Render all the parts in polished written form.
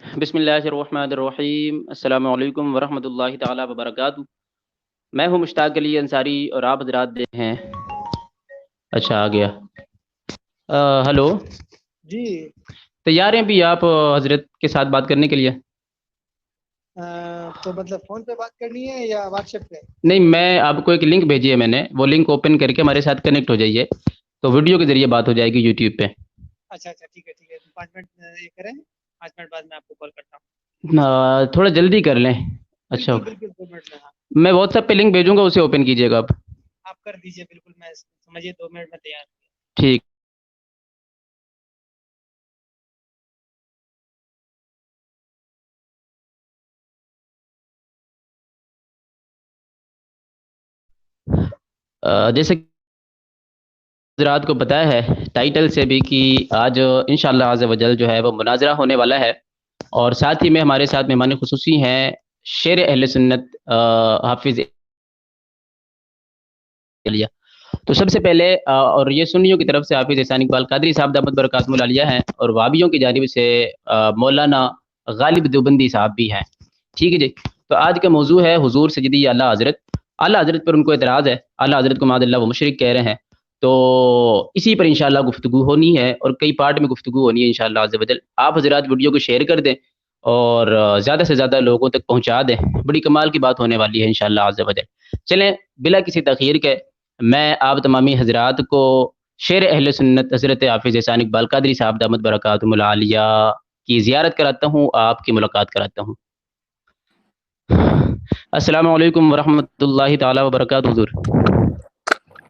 بسم اللہ الرحمن الرحیم، السلام علیکم ورحمۃ اللہ تعالی وبرکاتہ۔ میں ہوں مشتاق علی انصاری اور آپ حضرات دیکھ ہیں۔ اچھا آ گیا۔ ہلو، جی تیار ہیں بھی آپ حضرت کے ساتھ بات کرنے کے لیے؟ تو مطلب فون پہ بات کرنی ہے یا واٹس ایپ پہ؟ نہیں، میں آپ کو ایک لنک بھیجی ہے، میں نے وہ لنک اوپن کر کے ہمارے ساتھ کنیکٹ ہو جائیے، تو ویڈیو کے ذریعے بات ہو جائے گی یوٹیوب پہ۔ اچھا ٹھیک ہے 5 منٹ یہ کریں، 5 منٹ بعد میں آپ کو کال کرتا ہوں۔ تھوڑا جلدی کر لیں۔ اچھا، بالکل 2 منٹ میں، ہاں میں واٹس ایپ پہ لنک بھیجوں گا، اسے اوپن کیجیے گا آپ۔ آپ کر دیجئے، بالکل میں سمجھیے 2 منٹ میں تیار ہوں۔ ٹھیک۔ جیسے حضرات کو پتہ ہے ٹائٹل سے بھی کہ آج انشاءاللہ عز و جل جو ہے وہ مناظرہ ہونے والا ہے، اور ساتھ ہی میں ہمارے ساتھ مہمان خصوصی ہیں شیر اہل سنت حافظ علیہ۔ تو سب سے پہلے اور یہ سنیوں کی طرف سے حافظ احسان اقبال قادری صاحب دامت برکاتہم العالیہ ہیں، اور وابیوں کی جانب سے مولانا غالب دیوبندی صاحب بھی ہیں۔ ٹھیک ہے جی۔ تو آج کا موضوع ہے حضور سیدی اعلیٰ حضرت۔ اعلیٰ حضرت پر ان کو اعتراض ہے، اعلیٰ حضرت کو معاذ اللہ وہ مشرک کہہ رہے ہیں، تو اسی پر انشاءاللہ گفتگو ہونی ہے، اور کئی پارٹ میں گفتگو ہونی ہے انشاءاللہ عز و جل۔ آپ حضرات ویڈیو کو شیئر کر دیں اور زیادہ سے زیادہ لوگوں تک پہنچا دیں، بڑی کمال کی بات ہونے والی ہے انشاءاللہ عز و جل۔ چلیں بلا کسی تاخیر کے میں آپ تمامی حضرات کو شیر اہل سنت حضرت حافظ احسان اقبال قادری صاحب دامت برکاتہم العالیہ کی زیارت کراتا ہوں، آپ کی ملاقات کراتا ہوں۔ السلام علیکم ورحمۃ اللہ تعالی وبرکاتہ حضور۔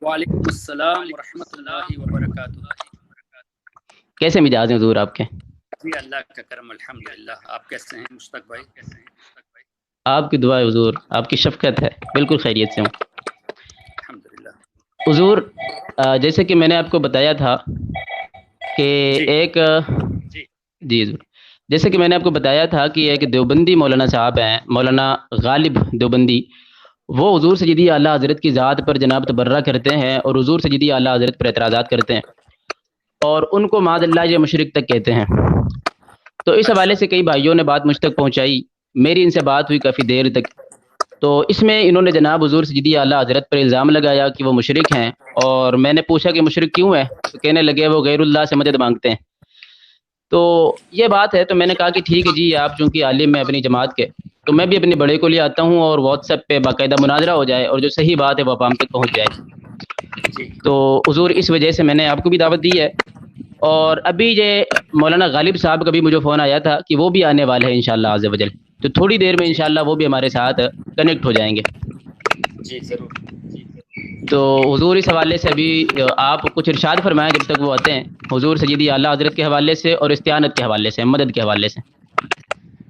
وعلیکم السلام ورحمۃ اللہ وبرکاتہ۔ کیسے مزاج ہیں حضور آپ کے؟ جی اللہ کا کرم الحمدللہ۔ آپ کیسے ہیں مشتاق بھائی؟ آپ کی دعا ہے حضور، آپ کی شفقت ہے، بالکل خیریت سے ہوں الحمدللہ حضور۔ جیسے کہ میں نے آپ کو بتایا تھا کہ ایک جی حضور، جیسے کہ میں نے آپ کو بتایا تھا کہ ایک دیوبندی مولانا صاحب ہیں، مولانا غالب دیوبندی، وہ حضور سیدی اعلیٰ حضرت کی ذات پر جناب تبرہ کرتے ہیں اور حضور سیدی اعلیٰ حضرت پر اعتراضات کرتے ہیں، اور ان کو معاذ اللہ یہ مشرک تک کہتے ہیں۔ تو اس حوالے سے کئی بھائیوں نے بات مجھ تک پہنچائی، میری ان سے بات ہوئی کافی دیر تک، تو اس میں انہوں نے جناب حضور سیدی اعلیٰ حضرت پر الزام لگایا کہ وہ مشرک ہیں، اور میں نے پوچھا کہ مشرک کیوں ہے، تو کہنے لگے وہ غیر اللہ سے مدد مانگتے ہیں۔ تو یہ بات ہے، تو میں نے کہا کہ ٹھیک ہے جی، آپ چونکہ عالم ہیں اپنی جماعت کے، تو میں بھی اپنے بڑے کو لے آتا ہوں اور واٹس ایپ پہ باقاعدہ مناظرہ ہو جائے، اور جو صحیح بات ہے وہ عوام تک پہنچ جائے۔ تو حضور اس وجہ سے میں نے آپ کو بھی دعوت دی ہے، اور ابھی یہ مولانا غالب صاحب کا بھی مجھے فون آیا تھا کہ وہ بھی آنے والے ہیں انشاءاللہ عز و جل، تو تھوڑی دیر میں انشاءاللہ وہ بھی ہمارے ساتھ کنیکٹ ہو جائیں گے۔ جی ضرور۔ تو حضور اس حوالے سے ابھی آپ کچھ ارشاد فرمائیں جب تک وہ آتے ہیں، حضور سیدی اعلیٰ حضرت کے حوالے سے اور استعانت کے حوالے سے، مدد کے حوالے سے۔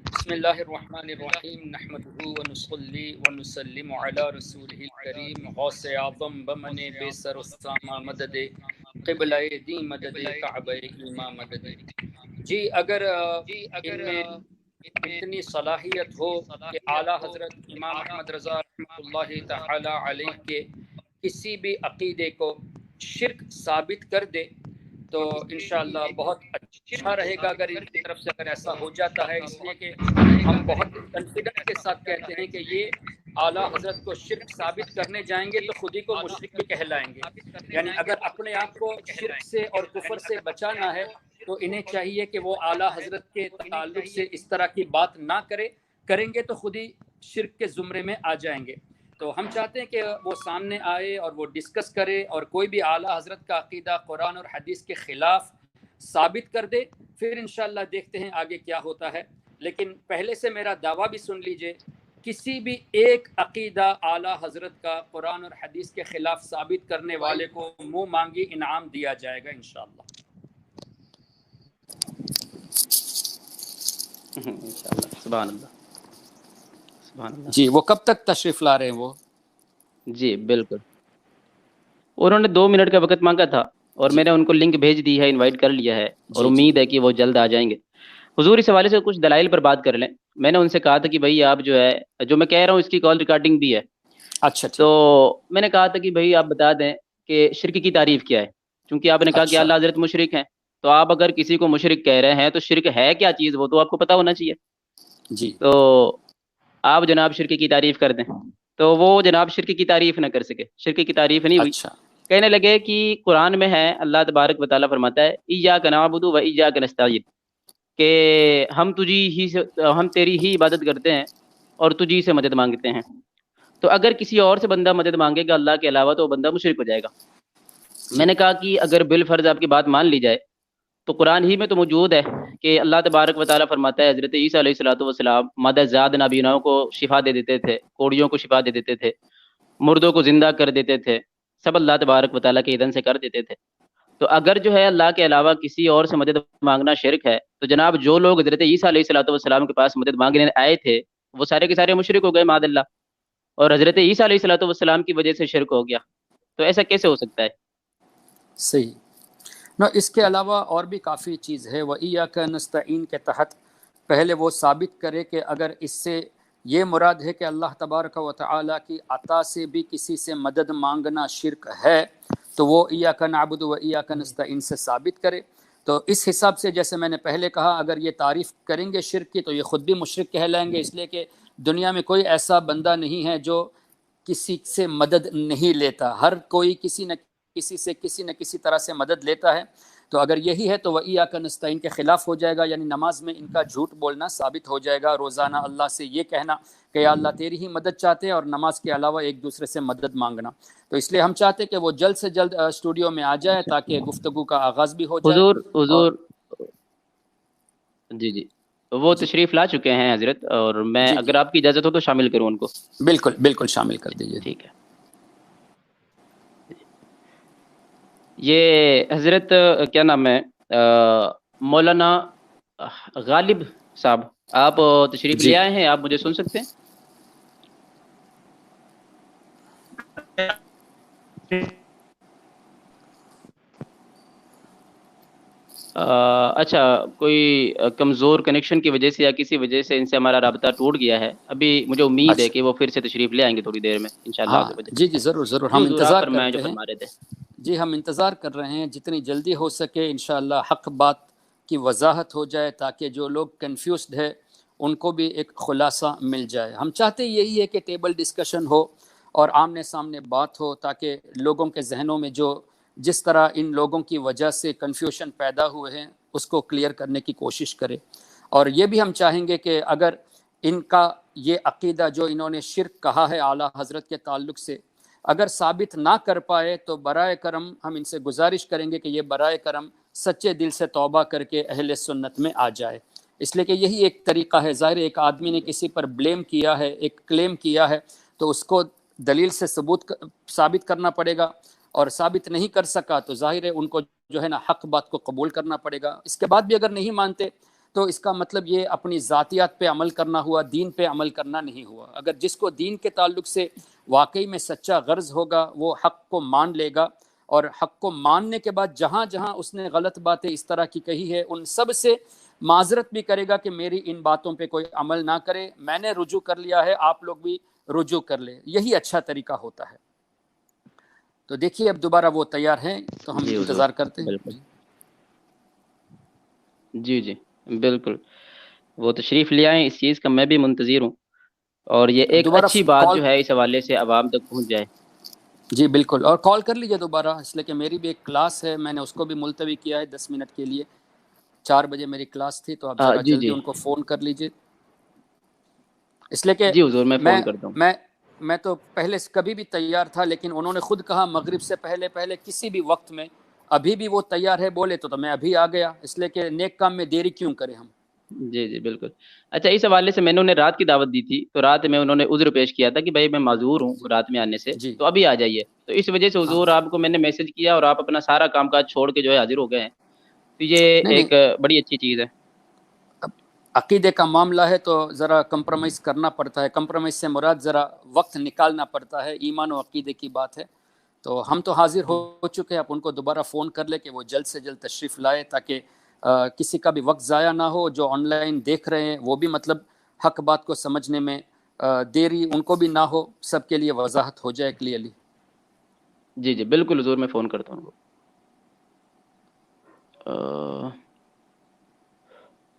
بسم اللہ الرحمن الرحیم، نحمدہ ونصلی ونسلم علی رسولہ الکریم، غوث اعظم بمن بے سر السامہ مدد، قبلہ دی مدد، کعبہ ایمہ مدد۔ جی اگر ان میں اتنی صلاحیت ہو کہ اعلیٰ حضرت امام احمد رضا رحمۃ اللہ تعالی علیہ کے کسی بھی عقیدے کو شرک ثابت کر دے تو انشاءاللہ بہت اچھا رہے گا اگر ان کی طرف سے اگر ایسا ہو جاتا ہے، اس لیے کہ ہم بہت کنفیڈنس کے ساتھ کہتے ہیں کہ یہ اعلیٰ حضرت کو شرک ثابت کرنے جائیں گے تو خود ہی کو مشرک بھی کہلائیں گے۔ یعنی اگر اپنے آپ کو شرک سے اور کفر سے بچانا ہے تو انہیں چاہیے کہ وہ اعلیٰ حضرت کے تعلق سے اس طرح کی بات نہ کریں گے تو خود ہی شرک کے زمرے میں آ جائیں گے۔ تو ہم چاہتے ہیں کہ وہ سامنے آئے اور وہ ڈسکس کرے، اور کوئی بھی اعلیٰ حضرت کا عقیدہ قرآن اور حدیث کے خلاف ثابت کر دے، پھر انشاءاللہ دیکھتے ہیں آگے کیا ہوتا ہے۔ لیکن پہلے سے میرا دعویٰ بھی سن لیجئے، کسی بھی ایک عقیدہ اعلیٰ حضرت کا قرآن اور حدیث کے خلاف ثابت کرنے والے کو منہ مانگی انعام دیا جائے گا انشاءاللہ۔ سبحان اللہ، سبحان اللہ۔ جی وہ کب تک تشریف لا رہے ہیں وہ؟ جی بالکل، انہوں نے 2 منٹ کا وقت مانگا تھا، اور میں نے ان کو لنک بھیج دی ہے، انوائٹ کر لیا ہے، اور امید ہے کہ وہ جلد آ جائیں گے۔ حضور اس حوالے سے کچھ دلائل پر بات کر لیں۔ میں نے ان سے کہا تھا کہ بھائی آپ جو ہے، جو میں کہہ رہا ہوں اس کی کال ریکارڈنگ بھی ہے۔ اچھا تو میں نے کہا تھا کہ بھائی آپ بتا دیں کہ شرک کی تعریف کیا ہے، چونکہ آپ نے کہا کہ اعلیٰ حضرت مشرک ہیں، تو آپ اگر کسی کو مشرک کہہ رہے ہیں تو شرک ہے کیا چیز وہ تو آپ کو پتہ ہونا چاہیے. جی تو آپ جناب شرک کی تعریف کر دیں تو وہ جناب شرک کی تعریف نہ کر سکے، شرک کی تعریف نہیں ہوئی. اچھا کہنے لگے کہ قرآن میں ہے، اللہ تبارک و تعالیٰ فرماتا ہے ایاک نعبد و ایاک نستعین، کہ ہم تیری ہی عبادت کرتے ہیں اور تجھی سے مدد مانگتے ہیں. تو اگر کسی اور سے بندہ مدد مانگے گا اللہ کے علاوہ تو وہ بندہ مشرک ہو جائے گا. میں جی نے کہا کہ اگر بالفرض آپ کی بات مان لی جائے تو قرآن ہی میں تو موجود ہے کہ اللہ تبارک و تعالیٰ فرماتا ہے حضرت عیسیٰ علیہ الصلوۃ والسلام مادہ زاد نابیناؤں کو شفا دے دیتے تھے، کوڑیوں کو شفا دے دیتے تھے، مردوں کو زندہ کر دیتے تھے، سب اللہ تبارک و تعالیٰ کے اذن سے کر دیتے تھے. تو اگر جو ہے اللہ کے علاوہ کسی اور سے مدد مانگنا شرک ہے تو جناب جو لوگ حضرت عیسیٰ علیہ الصلوۃ والسلام کے پاس مدد مانگنے آئے تھے وہ سارے کے سارے مشرک ہو گئے معاذ اللہ، اور حضرت عیسیٰ علیہ الصلوۃ والسلام کی وجہ سے شرک ہو گیا. تو ایسا کیسے ہو سکتا ہے؟ صحیح. نہ اس کے علاوہ اور بھی کافی چیز ہے. وَإِيَّاكَ نَسْتَعِينُ کے تحت پہلے وہ ثابت کرے کہ اگر اس سے یہ مراد ہے کہ اللہ تبارک و تعالیٰ کی عطا سے بھی کسی سے مدد مانگنا شرک ہے تو وہ ایاک نعبد و ایاک نستعین سے ثابت کرے. تو اس حساب سے جیسے میں نے پہلے کہا اگر یہ تعریف کریں گے شرک کی تو یہ خود بھی مشرک کہلائیں گے، اس لیے کہ دنیا میں کوئی ایسا بندہ نہیں ہے جو کسی سے مدد نہیں لیتا، ہر کوئی کسی نہ کسی طرح سے مدد لیتا ہے. تو اگر یہی ہے تو وَإِيَّاكَ نَسْتَعِينُ کے خلاف ہو جائے گا، یعنی نماز میں ان کا جھوٹ بولنا ثابت ہو جائے گا. روزانہ اللہ سے یہ کہنا کہ یا اللہ تیری ہی مدد چاہتے ہیں اور نماز کے علاوہ ایک دوسرے سے مدد مانگنا. تو اس لیے ہم چاہتے ہیں کہ وہ جلد سے جلد اسٹوڈیو میں آ جائے تاکہ گفتگو کا آغاز بھی ہو جائے. اور جی وہ جی تشریف لا چکے ہیں حضرت، اور میں جی اگر آپ کی اجازت ہو تو شامل کروں ان کو. بالکل شامل کر دیجیے. ٹھیک ہے. یہ حضرت کیا نام ہے مولانا غالب صاحب، آپ تشریف جی لے آئے ہیں، آپ مجھے سن سکتے ہیں؟ اچھا، کوئی کمزور کنیکشن کی وجہ سے یا کسی وجہ سے ان سے ہمارا رابطہ ٹوٹ گیا ہے. ابھی مجھے امید ہے اچھا کہ وہ پھر سے تشریف لے آئیں گے تھوڑی دیر میں انشاءاللہ ہاں عز و جل. جی ضرور جی ہم حضور آپ انتظار فرمائیں جو کرتے ہیں. فرما رہے تھے. جی ہم انتظار کر رہے ہیں جتنی جلدی ہو سکے انشاءاللہ حق بات کی وضاحت ہو جائے تاکہ جو لوگ کنفیوزڈ ہے ان کو بھی ایک خلاصہ مل جائے. ہم چاہتے یہی ہے کہ ٹیبل ڈسکشن ہو اور آمنے سامنے بات ہو تاکہ لوگوں کے ذہنوں میں جس طرح ان لوگوں کی وجہ سے کنفیوژن پیدا ہوئے ہیں اس کو کلیئر کرنے کی کوشش کرے. اور یہ بھی ہم چاہیں گے کہ اگر ان کا یہ عقیدہ جو انہوں نے شرک کہا ہے اعلیٰ حضرت کے تعلق سے اگر ثابت نہ کر پائے تو برائے کرم ہم ان سے گزارش کریں گے کہ یہ برائے کرم سچے دل سے توبہ کر کے اہل سنت میں آ جائے. اس لیے کہ یہی ایک طریقہ ہے. ظاہر ایک آدمی نے کسی پر بلیم کیا ہے، ایک کلیم کیا ہے، تو اس کو دلیل سے ثابت کرنا پڑے گا، اور ثابت نہیں کر سکا تو ظاہر ہے ان کو جو ہے نا حق بات کو قبول کرنا پڑے گا. اس کے بعد بھی اگر نہیں مانتے تو اس کا مطلب یہ اپنی ذاتیات پہ عمل کرنا ہوا، دین پہ عمل کرنا نہیں ہوا. اگر جس کو دین کے تعلق سے واقعی میں سچا غرض ہوگا وہ حق کو مان لے گا، اور حق کو ماننے کے بعد جہاں جہاں اس نے غلط باتیں اس طرح کی کہی ہے ان سب سے معذرت بھی کرے گا کہ میری ان باتوں پہ کوئی عمل نہ کرے، میں نے رجوع کر لیا ہے، آپ لوگ بھی رجوع کر لیں. یہی اچھا طریقہ ہوتا ہے. تو دیکھیے اب دوبارہ وہ تیار ہیں تو ہم جی حضور انتظار کرتے ہیں. بالکل. جی بالکل وہ تشریف لے آئیں، اس چیز کا میں بھی منتظر ہوں، اور یہ ایک دوبارہ اچھی بات کال جو ہے اس حوالے سے عوام تک پہنچ جائے. جی بالکل، اور کال کر لیجئے دوبارہ، اس لیے کہ میری بھی ایک کلاس ہے، میں نے اس کو بھی ملتوی کیا ہے 10 منٹ کے لیے. 4 بجے میری کلاس تھی تو آپ ذرا جلدی جی ان کو فون کر لیجئے. اس لیے کہ جی حضور میں فون کرتا ہوں. میں تو پہلے سے کبھی بھی تیار تھا، لیکن انہوں نے خود کہا مغرب سے پہلے کسی بھی وقت میں، ابھی بھی وہ تیار ہے بولے تو میں ابھی آ گیا. اس لیے کہ نیک کام میں دیری کیوں کریں ہم. جی بالکل. اچھا، اس حوالے سے میں نے انہیں رات کی دعوت دی تھی تو رات میں انہوں نے عذر پیش کیا تھا کہ بھائی میں معذور ہوں جی رات میں آنے سے، جی تو ابھی آ جائیے. تو اس وجہ سے ہاں حضور آپ کو میں نے میسج کیا اور آپ اپنا سارا کام کاج چھوڑ کے جو ہے حاضر ہو گئے ہیں، تو یہ نہیں ایک بڑی اچھی چیز ہے. عقیدے کا معاملہ ہے تو ذرا کمپرومائز کرنا پڑتا ہے. کمپرومائز سے مراد ذرا وقت نکالنا پڑتا ہے، ایمان و عقیدے کی بات ہے. تو ہم تو حاضر ہو چکے ہیں، آپ ان کو دوبارہ فون کر لیں کہ وہ جلد سے جلد تشریف لائے تاکہ کسی کا بھی وقت ضائع نہ ہو. جو آن لائن دیکھ رہے ہیں وہ بھی مطلب حق بات کو سمجھنے میں دیری ان کو بھی نہ ہو، سب کے لیے وضاحت ہو جائے کلیئرلی. جی بالکل حضور میں فون کرتا ہوں.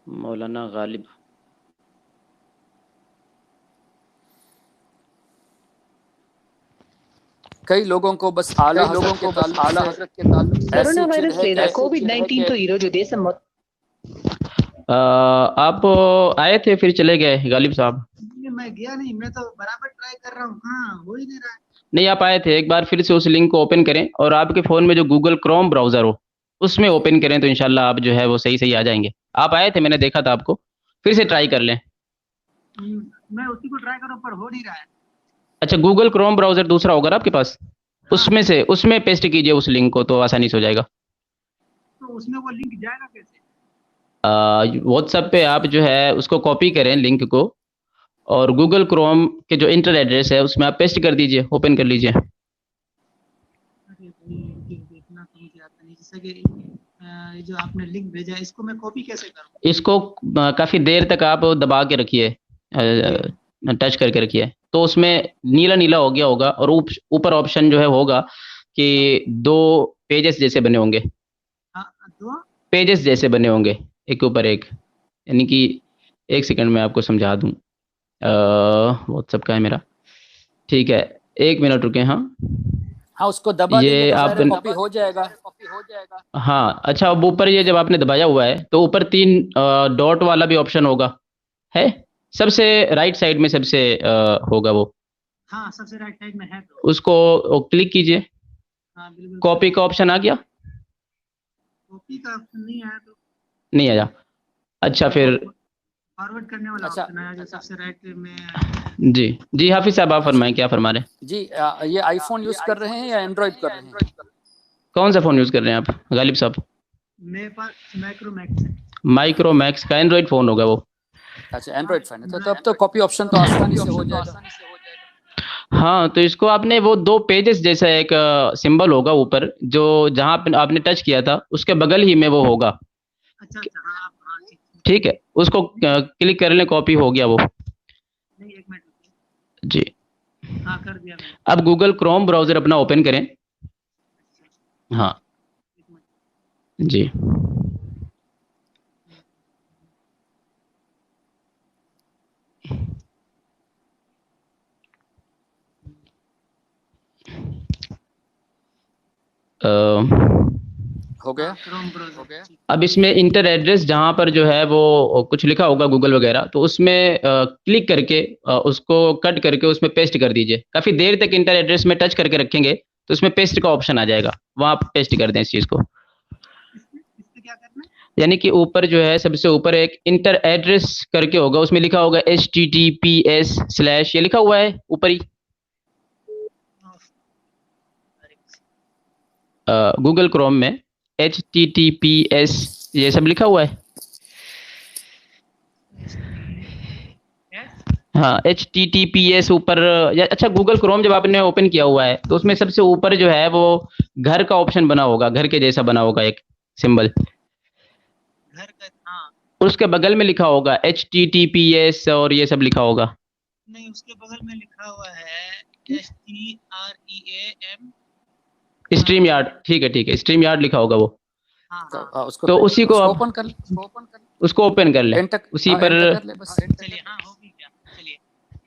مولانا غالب، کئی لوگوں کو بس اعلیٰ حضرت کے تعلق سے ایسی چڑ ہے کہ COVID-19 تو ఈరోజు దేశం آپ آئے تھے پھر چلے گئے غالب صاحب؟ میں گیا نہیں، میں تو برابر ٹرائی کر رہا ہوں، ہاں ہو ہی نہیں رہا ہے۔ نہیں، آپ آئے تھے، ایک بار پھر سے اس لنک کو اوپن کریں اور آپ کے فون میں جو گوگل کروم براؤزر ہو اس میں اوپن کریں تو انشاءاللہ آپ جو ہے وہ صحیح آ جائیں گے۔ آپ آئے تھے، میں نے دیکھا تھا آپ کو، پھر سے ٹرائی کر لیں۔ میں اسی کو ٹرائی کروں پر ہو نہیں رہا ہے۔ اچھا، گوگل کروم براؤزر دوسرا ہوگا نا آپ کے پاس، اس میں پیسٹ کیجئے اس لنک کو تو آسانی سے ہو جائے گا۔ تو اس میں وہ لنک جائے گا کیسے؟ واٹس ایپ پہ آپ جو ہے اس کو کاپی کریں لنک کو، اور گوگل کروم کے جو انٹر ایڈریس ہے اس میں آپ پیسٹ کر دیجئے، اوپن کر لیجئے۔ دیکھنا تو مجھے آتا نہیں، جیسے کہ جو آپ نے لنک بھیجا اس کو میں کاپی کیسے کروں؟ اس کو کافی دیر تک آپ دبا کے رکھیے، ٹچ کر کے رکھیے تو اس میں نیلا نیلا ہو گیا ہوگا، اور اوپر آپشن جو ہے ہوگا کہ 2 پیجز جیسے بنے ہوں گے، دو پیجز جیسے بنے ہوں گے ایک اوپر ایک، یعنی کہ ایک سیکنڈ میں آپ کو سمجھا دوں، واٹس ایپ کا ہے میرا، ٹھیک ہے، 1 منٹ رکیں۔ ہاں ہاں اس کو دبا دیں گے یہ تو آپ ظاہر ہے کاپی ہو جائے گا۔ ہاں اچھا، اب اوپر یہ جب آپ نے دبایا ہوا ہے تو اوپر 3 ڈاٹ والا بھی آپشن ہوگا، ہے سب سے رائٹ سائڈ میں، سب سے ہوگا وہ، ہاں سب سے رائٹ سائڈ میں ہے تو اس کو کلک کیجئے۔ ہاں بالکل، کاپی کا آپشن آ گیا؟ کاپی کا آپشن نہیں آیا تو نہیں آیا؟ اچھا پھر فارورڈ کرنے والا اچھا آپشن آیا جو سب سے رائٹ میں۔ جی حافظ صاحب آپ فرمائیں، کیا فرما رہے ہیں؟ جی یہ آئی فون یوز کر رہے ہیں یا اینڈرائڈ کر رہے ہیں؟ کون سا فون یوز کر رہے ہیں آپ غالب صاحب؟ میرے پاس مائکرو میکس ہے۔ مائکرو میکس کا اینڈرائڈ فون ہوگا وہ۔ اچھا اینڈرائڈ فون ہے تو اب تو کاپی آپشن تو آسانی سے ہو جائے گا۔ ہاں تو اس کو آپ نے وہ 2 پیجز جیسا ایک سمبل ہوگا اوپر، جو جہاں پہ آپ نے ٹچ کیا تھا اس کے بغل ہی میں وہ ہوگا، اچھا ہاں ٹھیک ہے، اس کو کلک کر لیں، کاپی ہو گیا وہ۔ نہیں، 1 منٹ جی ہاں کر دیا میں نے۔ اب گوگل کروم براؤزر اپنا اوپن کریں۔ ہاں جی ہو گیا؟ اب اس میں انٹر ایڈریس جہاں پر جو ہے وہ کچھ لکھا ہوگا گوگل وغیرہ، تو اس میں کلک کر کے اس کو کٹ کر کے اس میں پیسٹ کر دیجئے۔ کافی دیر تک انٹر ایڈریس میں ٹچ کر کے رکھیں گے تو اس میں پیسٹ کا آپشن آ جائے گا، وہاں آپ پیسٹ کر دیں اس چیز کو۔ اس پہ کیا کرنا ہے؟ یعنی کہ اوپر جو ہے سب سے اوپر ایک انٹر ایڈریس کر کے ہوگا، اس میں لکھا ہوگا HTTPS/ یہ لکھا ہوا ہے اوپر ہی گوگل کروم میں، HTTPS یہ سب لکھا ہوا ہے۔ ہاں HTTPS اوپر، اچھا گوگل کروم جب آپ نے اوپن کیا ہوا ہے تو اس میں سب سے اوپر جو ہے وہ گھر کا آپشن بنا ہوگا، گھر کے جیسا بنا ہوگا ایک سمبل، گھر کا؟ ہاں اس کے بغل میں لکھا ہوگا HTTPS اور یہ سب لکھا ہوگا۔ نہیں، اس کے بغل میں لکھا ہوا ہے STREAM۔ اسٹریم یارڈ، ٹھیک ہے، اسٹریم یارڈ لکھا ہوگا وہ، تو اسی کو آپ اوپن کر لیں، اس کو اوپن کر لیں اسی پر۔ انٹر کر لیں بس۔ چلیے ہاں ہو بھی گیا، چلیے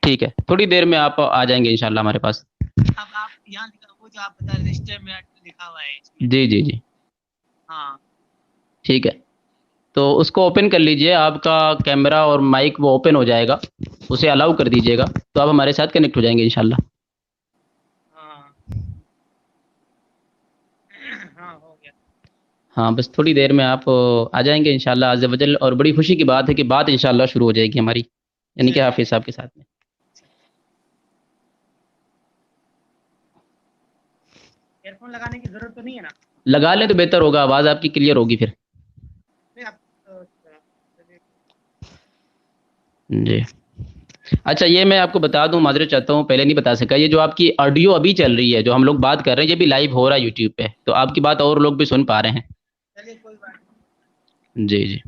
ٹھیک ہے، تھوڑی دیر میں آپ آ جائیں گے انشاءاللہ ہمارے پاس۔ اب آپ یہاں وہ جو آپ بتا رہے رجسٹر میں لکھا ہوا ہے جی ہاں ٹھیک ہے، تو اس کو اوپن کر لیجئے، آپ کا کیمرہ اور مائک وہ اوپن ہو جائے گا، اسے الاؤ کر دیجئے گا تو آپ ہمارے ساتھ کنیکٹ ہو جائیں گے انشاءاللہ۔ ہاں ہو گیا۔ ہاں بس تھوڑی دیر میں آپ آ جائیں گے انشاءاللہ عز و جل، اور بڑی خوشی کی بات ہے کہ بات انشاءاللہ شروع ہو جائے گی ہماری، یعنی کہ حافظ صاحب کے ساتھ میں۔ ایئر فون لگانے کی ضرورت تو نہیں ہے نا؟ لگا لیں تو بہتر ہوگا، آواز آپ کی کلیئر ہوگی پھر۔ جی اچھا، یہ میں آپ کو بتا دوں، معذرت چاہتا ہوں پہلے نہیں بتا سکا، یہ جو آپ کی آڈیو ابھی چل رہی ہے، جو ہم لوگ بات کر رہے ہیں، یہ بھی لائیو ہو رہا ہے یوٹیوب پہ، تو آپ کی بات اور لوگ بھی سن پا رہے ہیں۔ چلیے کوئی بات نہیں۔ جی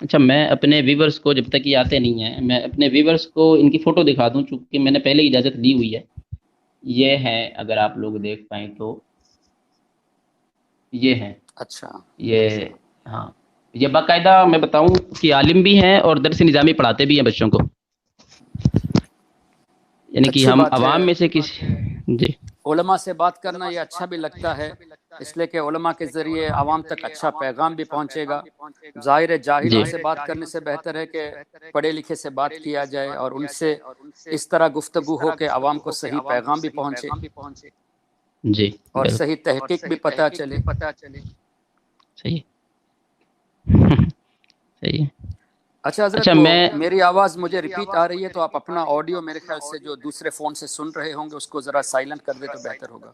اچھا میں اپنے ویورز کو، جب تک یہ آتے نہیں ہیں، میں اپنے ویورز کو ان کی فوٹو دکھا دوں، چونکہ میں نے پہلے اجازت لی ہوئی ہے. یہ ہے، اگر آپ لوگ دیکھ پائیں تو یہ ہیں. اچھا یہ ہاں، یہ باقاعدہ میں بتاؤں کہ عالم بھی ہیں اور درس نظامی پڑھاتے بھی ہیں بچوں کو. یعنی کہ اچھی ہم بات ہے. عوام میں سے کسی جی علماء سے بات کرنا یہ اچھا بھی لگتا ہے، اس لیے کہ علماء کے ذریعے عوام تک اچھا پیغام بھی پہنچے گا. ظاہر جاہلوں سے بات کرنے سے بہتر ہے کہ پڑھے لکھے سے بات کیا جائے اور ان سے اس طرح گفتگو ہو کہ عوام کو صحیح پیغام بھی پہنچے جی اور صحیح تحقیق بھی پتہ چلے. صحیح صحیح. اچھا حضرت، اچھا وہ میں میری آواز مجھے ریپیٹ آ رہی ہے، تو آپ اپنا آڈیو میرے خیال سے جو دوسرے فون سے سن رہے ہوں گے اس کو ذرا سائلنٹ کر دے تو بہتر ہوگا.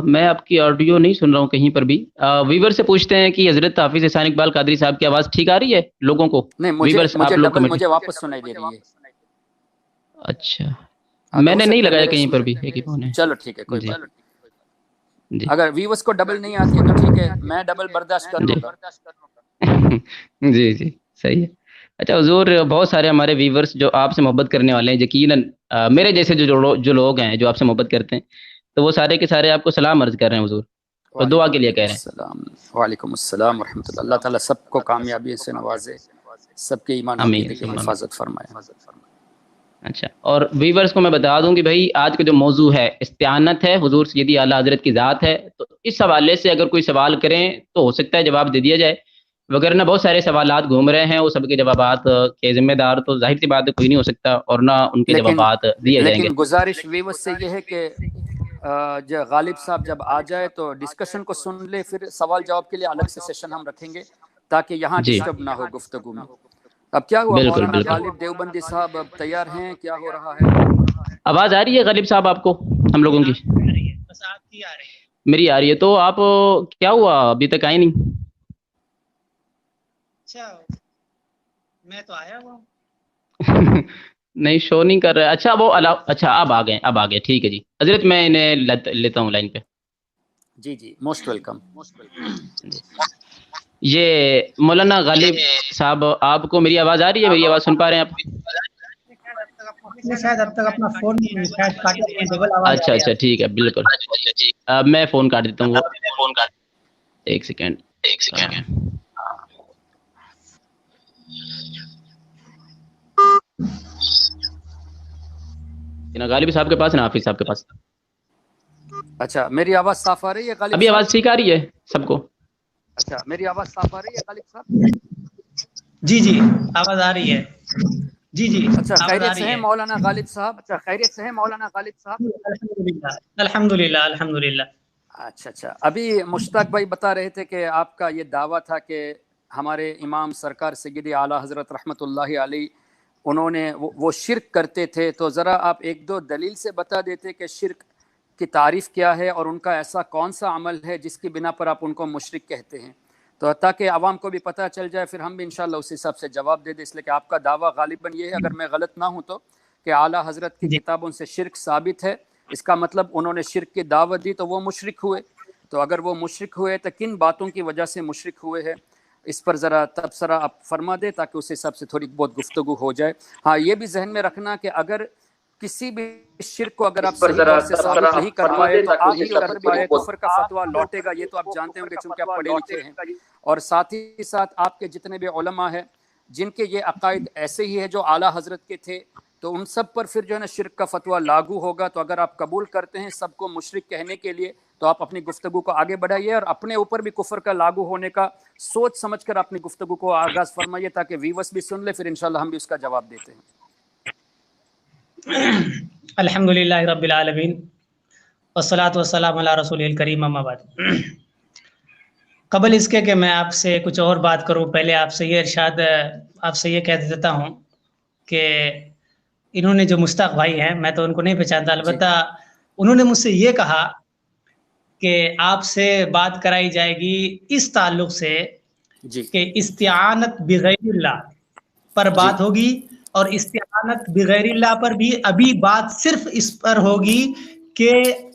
میں آپ کی آڈیو نہیں سن رہا ہوں کہیں پر بھی. ویور سے پوچھتے ہیں کہ حضرت حافظ احسان اقبال قادری صاحب کی آواز ٹھیک آ رہی ہے لوگوں کو؟ نہیں، ویورز آپ لوگ ڈبل کمنٹ. مجھے واپس سنائی دے رہی ہے. اچھا اگر میں ہو نے نہیں سکتا ہے لگایا میرے کہیں پر بھی، ایک ہی فون ہے. چلو ٹھیک ہے، کوئی جی بات نہیں. جی اگر ویورز کو ڈبل نہیں آتی ہے تو ٹھیک ہے، میں ڈبل برداشت کر لوں گا. جی جی صحیح ہے. اچھا حضور، بہت سارے ہمارے ویورز جو آپ سے محبت کرنے والے ہیں، یقیناً میرے جیسے جو لوگ ہیں جو آپ سے محبت کرتے ہیں، تو وہ سارے کے سارے آپ کو سلام عرض کر رہے ہیں حضور، اور دعا کے لیے کہہ رہے ہیں. السلام. وعلیکم السلام ورحمۃ اللہ. اللہ تعالیٰ سب کو کامیابی سے نوازے، سب کے ایمان و آمین عقیدے کی ثم آمین. حفاظت فرمائے. اچھا، اور ویورز کو میں بتا دوں کہ بھائی آج کا جو موضوع ہے استعانت ہے، حضور سیدی اعلیٰ حضرت کی ذات ہے. تو اس حوالے سے اگر کوئی سوال کریں تو ہو سکتا ہے جواب دے دیا جائے، وغیرہ بہت سارے سوالات گھوم رہے ہیں، وہ سب کے جوابات کے ذمہ دار تو ظاہر سی بات ہے کوئی نہیں ہو سکتا، اور نہ ان کے جوابات دیے جائیں گے. لیکن گزارش ویورز سے یہ ہے کہ غالب صاحب جب آ جائے تو ڈسکشن کو سن لے، پھر سوال جواب کے لیے الگ سے سیشن ہم رکھیں گے تاکہ یہاں جی ڈسٹرب نہ ہو گفتگو میں. اب کیا ہوا بالکل مولانا بالکل. غالب دیوبندی صاحب اب تیار ہیں؟ کیا ہو رہا ہے؟ آواز آ رہی ہے غالب صاحب آپ کو ہم لوگوں کی؟ بس آپ کی آ رہی ہے. میری آ رہی ہے. تو آپ کیا ہوا ابھی تک آئے نہیں؟ اچھا میں تو آیا ہوا. نہیں شو نہیں کر رہا. اچھا وہ اچھا اب آ گئے ٹھیک ہے جی. حضرت میں انہیں لیتا ہوں لائن پہ. جی جی، موسٹ ویلکم. یہ مولانا غالب صاحب، آپ کو میری آواز آ رہی ہے؟ میری آواز سن پا رہے ہیں آپ؟ شاید اب تک اپنا فون شاید کاٹے ہیں، ڈبل آواز آ اچھا رہی ہے. اچھا ٹھیک ہے بالکل. میں فون کاٹ دیتا ہوں. وہ ایک سیکنڈ. غالب صاحب کے پاس نا حافظ صاحب کے پاس. اچھا میری آواز صاف آ رہی ہے غالب ابھی صاحب؟ آواز ٹھیک آ رہی ہے سب کو؟ اچھا میری آواز صاف آ رہی ہے غالب صاحب؟ جی جی آواز آ رہی ہے. جی جی اچھا خیریت سے ہیں مولانا غالب صاحب؟ الحمدللہ الحمدللہ. اچھا ابھی مشتاق بھائی بتا رہے تھے کہ آپ کا یہ دعویٰ تھا کہ ہمارے امام سرکار سیدی اعلیٰ حضرت رحمۃ اللہ علیہ انہوں نے وہ شرک کرتے تھے. تو ذرا آپ ایک دو دلیل سے بتا دیتے کہ شرک کی تعریف کیا ہے اور ان کا ایسا کون سا عمل ہے جس کی بنا پر آپ ان کو مشرک کہتے ہیں، تو تاکہ عوام کو بھی پتہ چل جائے، پھر ہم بھی انشاءاللہ اسی حساب سے جواب دے دیں. اس لیے کہ آپ کا دعویٰ غالباً یہ ہے، اگر میں غلط نہ ہوں تو، کہ اعلیٰ حضرت کی کتابوں سے شرک ثابت ہے. اس کا مطلب انہوں نے شرک کی دعوت دی تو وہ مشرک ہوئے. تو اگر وہ مشرک ہوئے تو کن باتوں کی وجہ سے مشرک ہوئے ہیں، اس پر ذرا تبصرہ آپ فرما دیں تاکہ اس حساب سے تھوڑی بہت گفتگو ہو جائے. ہاں یہ بھی ذہن میں رکھنا کہ اگر کسی بھی شرک کو اگر آپ صحیح طور سے ثابت نہیں کر پائے تو آپ کے اوپر بھی کفر کا فتویٰ لوٹے گا. یہ تو آپ جانتے ہوں گے چونکہ آپ پڑھے لکھے ہیں. اور ساتھ ہی ساتھ آپ کے جتنے بھی علماء ہیں جن کے یہ عقائد ایسے ہی ہے جو اعلیٰ حضرت کے تھے، تو ان سب پر پھر جو ہے نا شرک کا فتویٰ لاگو ہوگا. تو اگر آپ قبول کرتے ہیں سب کو مشرک کہنے کے لیے تو آپ اپنی گفتگو کو آگے بڑھائیے اور اپنے اوپر بھی کفر کا لاگو ہونے کا سوچ سمجھ کر اپنی گفتگو کو آغاز فرمائیے تاکہ ویورس بھی سن لے، پھر انشاءاللہ ہم بھی اس کا جواب دیتے ہیں. الحمدللہ رب العالمین والصلاة والسلام علی رسول الکریم، اما بعد. قبل اس کے کہ میں آپ سے کچھ اور بات کروں، پہلے آپ سے یہ ارشاد آپ سے یہ کہہ دیتا ہوں کہ انہوں نے جو مشتاق بھائی ہیں، میں تو ان کو نہیں پہچانتا، البتہ انہوں نے مجھ سے یہ کہا کہ آپ سے بات کرائی جائے گی اس تعلق سے کہ استعانت بغیر اللہ پر بات ہوگی، اور استعانت بغیر اللہ پر بھی ابھی بات صرف اس پر ہوگی کہ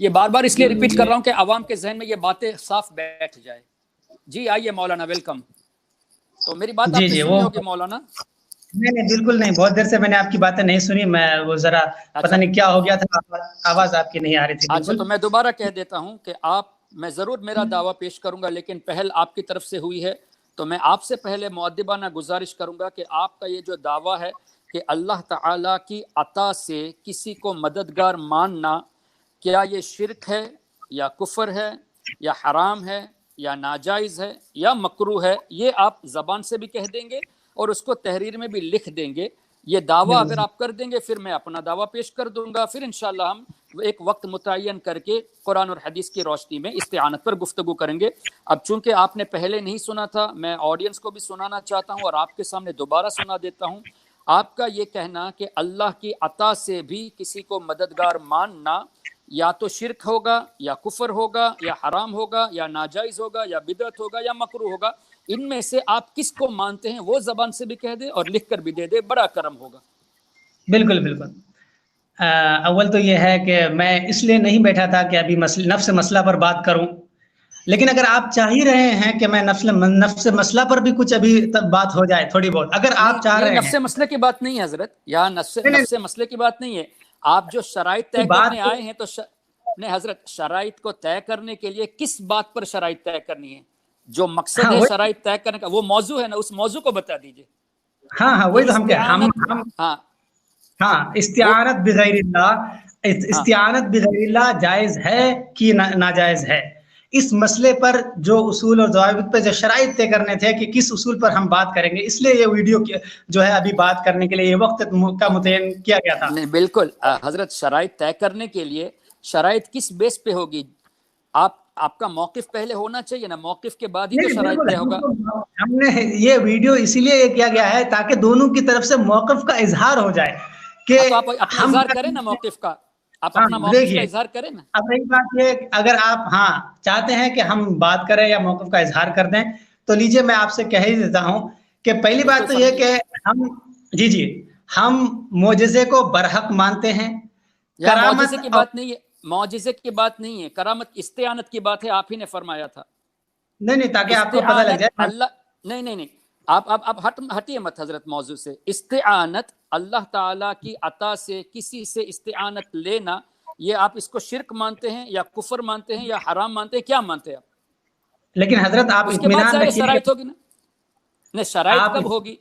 یہ بار بار اس لیے ریپیٹ کر رہا ہوں کہ عوام کے ذہن میں یہ باتیں صاف بیٹھ جائے. جی آئیے مولانا، ویلکم. تو میری بات آپ نے سنی ہوگی مولانا. نہیں بالکل نہیں، بہت دیر سے میں نے آپ کی باتیں نہیں سنی. میں وہ ذرا پتہ نہیں کیا ہو گیا تھا، آواز آپ کی نہیں آ رہی تھی. اچھا تو میں دوبارہ کہہ دیتا ہوں کہ میں ضرور میرا دعویٰ پیش کروں گا، لیکن پہل آپ کی طرف سے ہوئی ہے، تو میں آپ سے پہلے مؤدبانہ گزارش کروں گا کہ آپ کا یہ جو دعویٰ ہے کہ اللہ تعالیٰ کی عطا سے کسی کو مددگار ماننا، کیا یہ شرک ہے یا کفر ہے یا حرام ہے یا ناجائز ہے یا مکروہ ہے، یہ آپ زبان سے بھی کہہ دیں گے اور اس کو تحریر میں بھی لکھ دیں گے. یہ دعویٰ اگر آپ کر دیں گے پھر میں اپنا دعویٰ پیش کر دوں گا، پھر انشاءاللہ ہم ایک وقت متعین کر کے قرآن اور حدیث کی روشنی میں استعانت پر گفتگو کریں گے. اب چونکہ آپ نے پہلے نہیں سنا تھا، میں آڈینس کو بھی سنانا چاہتا ہوں اور آپ کے سامنے دوبارہ سنا دیتا ہوں. آپ کا یہ کہنا کہ اللہ کی عطا سے بھی کسی کو مددگار ماننا یا تو شرک ہوگا یا کفر ہوگا یا حرام ہوگا یا ناجائز ہوگا یا بدعت ہوگا یا مکروہ ہوگا، ان میں سے آپ کس کو مانتے ہیں وہ زبان سے بھی کہہ دے اور لکھ کر بھی دے دے، بڑا کرم ہوگا. بالکل بالکل. اول تو یہ ہے کہ میں اس لیے نہیں بیٹھا تھا کہ ابھی نفس مسئلہ پر بات کروں، لیکن اگر آپ چاہ ہی رہے ہیں کہ میں نفس مسئلہ پر بھی کچھ ابھی بات ہو جائے تھوڑی بہت، اگر آپ چاہ رہے ہیں. نفس مسئلہ کی بات نہیں ہے حضرت، یہاں نفس مسئلے کی بات نہیں ہے. آپ جو شرائط طے کرنے آئے ہیں تو نہیں حضرت، شرائط کو طے کرنے کے لیے کس بات پر شرائط طے کرنی ہے؟ جو مقصد ہے شرائط طے کرنے کا وہ موضوع ہے نا، اس موضوع کو بتا دیجئے. ہاں وہی تو ہم استعانت بغیر اللہ، استعانت بغیر اللہ جائز ہے کہ ناجائز ہے، اس مسئلے پر جو اصول اور ضوابط پہ جو شرائط طے کرنے تھے کہ کس اصول پر ہم بات کریں گے، اس لیے یہ ویڈیو جو ہے ابھی بات کرنے کے لیے یہ وقت کا متعین کیا گیا تھا. نہیں بالکل حضرت، شرائط طے کرنے کے لیے شرائط کس بیس پہ ہوگی؟ آپ کا موقف پہلے ہونا چاہیے نا، موقف کے بعد ہی تو شرائط طے ہوگا. ہم نے یہ ویڈیو اسی لیے کیا گیا ہے تاکہ دونوں کی طرف سے موقف کا اظہار ہو جائے کہ آپ اپنا اظہار کریں نا موقف کا، آپ اپنا موقف کا اظہار کریں نا. اب ایک بات یہ، اگر آپ چاہتے ہیں کہ ہم بات کریں یا موقف کا اظہار کر دیں تو لیجئے میں آپ سے کہہ ہی دیتا ہوں کہ پہلی بات تو یہ کہ ہم معجزے کو برحق مانتے ہیں. معجزے کی بات نہیں ہے، معجزے کی بات نہیں ہے، کرامت استعانت کی بات ہے، آپ ہی نے فرمایا تھا. نہیں تاکہ آپ کو پتہ لگ جائے. اللہ نہیں آپ ہٹیے مت حضرت موضوع سے. استعانت اللہ تعالیٰ کی عطا سے کسی سے استعانت لینا، یہ آپ اس کو شرک مانتے ہیں یا کفر مانتے ہیں یا حرام مانتے ہیں، کیا مانتے ہیں آپ؟ لیکن حضرت آپ اس کے بعد ظاہر شرائط ہوگی نا. نہیں شرائط کب ہوگی؟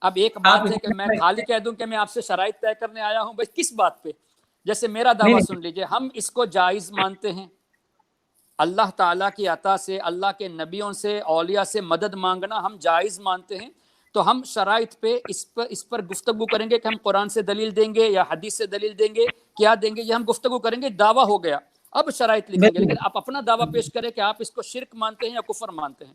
اب ایک بات ہے کہ میں خالی کہہ دوں کہ میں آپ سے شرائط طے کرنے آیا ہوں، بس کس بات پہ؟ جیسے میرا دعویٰ سن لیجئے، ہم اس کو جائز مانتے ہیں، اللہ تعالیٰ کی عطا سے، اللہ کے نبیوں سے، اولیاء سے مدد مانگنا ہم جائز مانتے ہیں. تو ہم شرائط پہ اس پر گفتگو کریں گے کہ ہم قرآن سے دلیل دیں گے یا حدیث سے دلیل دیں گے، کیا دیں گے، یہ ہم گفتگو کریں گے. دعویٰ ہو گیا، اب شرائط لکھیں گے. لیکن آپ اپنا دعویٰ پیش کریں کہ آپ اس کو شرک مانتے ہیں یا کفر مانتے ہیں.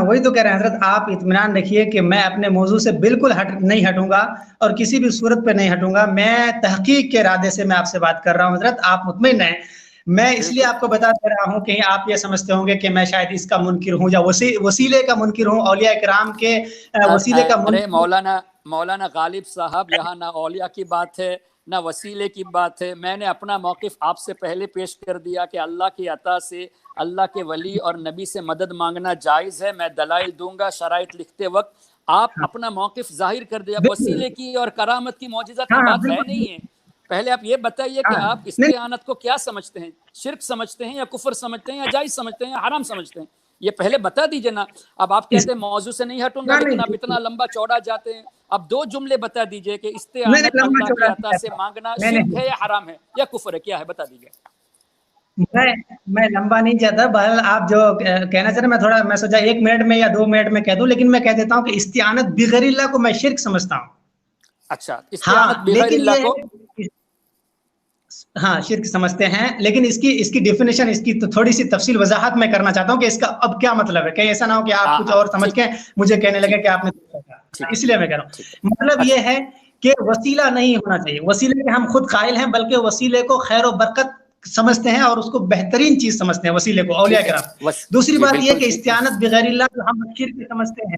وہی تو کہہ رہے ہیں حضرت. آپ اطمینان رکھیے کہ میں اپنے موضوع سے بالکل نہیں ہٹوں گا اور کسی بھی صورت پہ نہیں ہٹوں گا. میں تحقیق کے ارادے سے میں آپ سے بات کر رہا ہوں حضرت، آپ مطمئن ہیں. میں اس لیے آپ کو بتا دے رہا ہوں کہ آپ یہ سمجھتے ہوں گے کہ میں شاید اس کا منکر ہوں یا وسیلے کا منکر ہوں، اولیاء کرام کے وسیلے کا منکر. مولانا غالب صاحب، یہاں نہ اولیاء کی بات ہے نہ وسیلے کی بات ہے. میں نے اپنا موقف آپ سے پہلے پیش کر دیا کہ اللہ کی عطا سے، اللہ کے ولی اور نبی سے مدد مانگنا جائز ہے. میں دلائل دوں گا شرائط لکھتے وقت. آپ اپنا موقف ظاہر کر دیا. وسیلے کی اور کرامت کی معجزات کی بات ہے نہیں ہے. پہلے آپ یہ بتائیے کہ آپ استعانت کو کیا سمجھتے ہیں؟ شرک سمجھتے ہیں یا کفر سمجھتے ہیں یا جائز سمجھتے ہیں یا حرام سمجھتے ہیں؟ یہ پہلے بتا دیجئے نا. اب آپ کہتے ہیں موضوع سے نہیں ہٹوں گا، لیکن آپ اتنا لمبا چوڑا جاتے ہیں. اب 2 جملے بتا دیجئے کہ استعانت اللہ کی عطا سے مانگنا شرک ہے یا حرام ہے یا کفر ہے، کیا ہے بتا دیجئے. میں لمبا نہیں چاہتا، بہرحال آپ جو کہنا چاہ رہے ہیں میں سوچا 1 منٹ میں یا 2 منٹ میں کہہ دوں، لیکن میں کہہ دیتا ہوں کہ استعانت بغیر اللہ کو میں شرک سمجھتا ہوں. اچھا، استعانت بغیر اللہ کو شرک سمجھتے ہیں، لیکن اس کی ڈیفینیشن، اس کی تو تھوڑی سی تفصیل وضاحت میں کرنا چاہتا ہوں کہ اس کا اب کیا مطلب ہے. کہ ایسا نہ ہو کہ آپ کچھ اور سمجھ کے مجھے کہنے لگے کہ آپ نے اس لیے میں کہہ رہا ہوں. مطلب یہ ہے کہ وسیلہ نہیں ہونا چاہیے. وسیلے کے ہم خود قائل ہیں، بلکہ وسیلے کو خیر و برکت سمجھتے ہیں اور اس کو بہترین چیز سمجھتے ہیں وسیلے کو، اولیاء کرام. دوسری بات یہ کہ استعانت بغیر اللہ جو ہم شرک سمجھتے ہیں،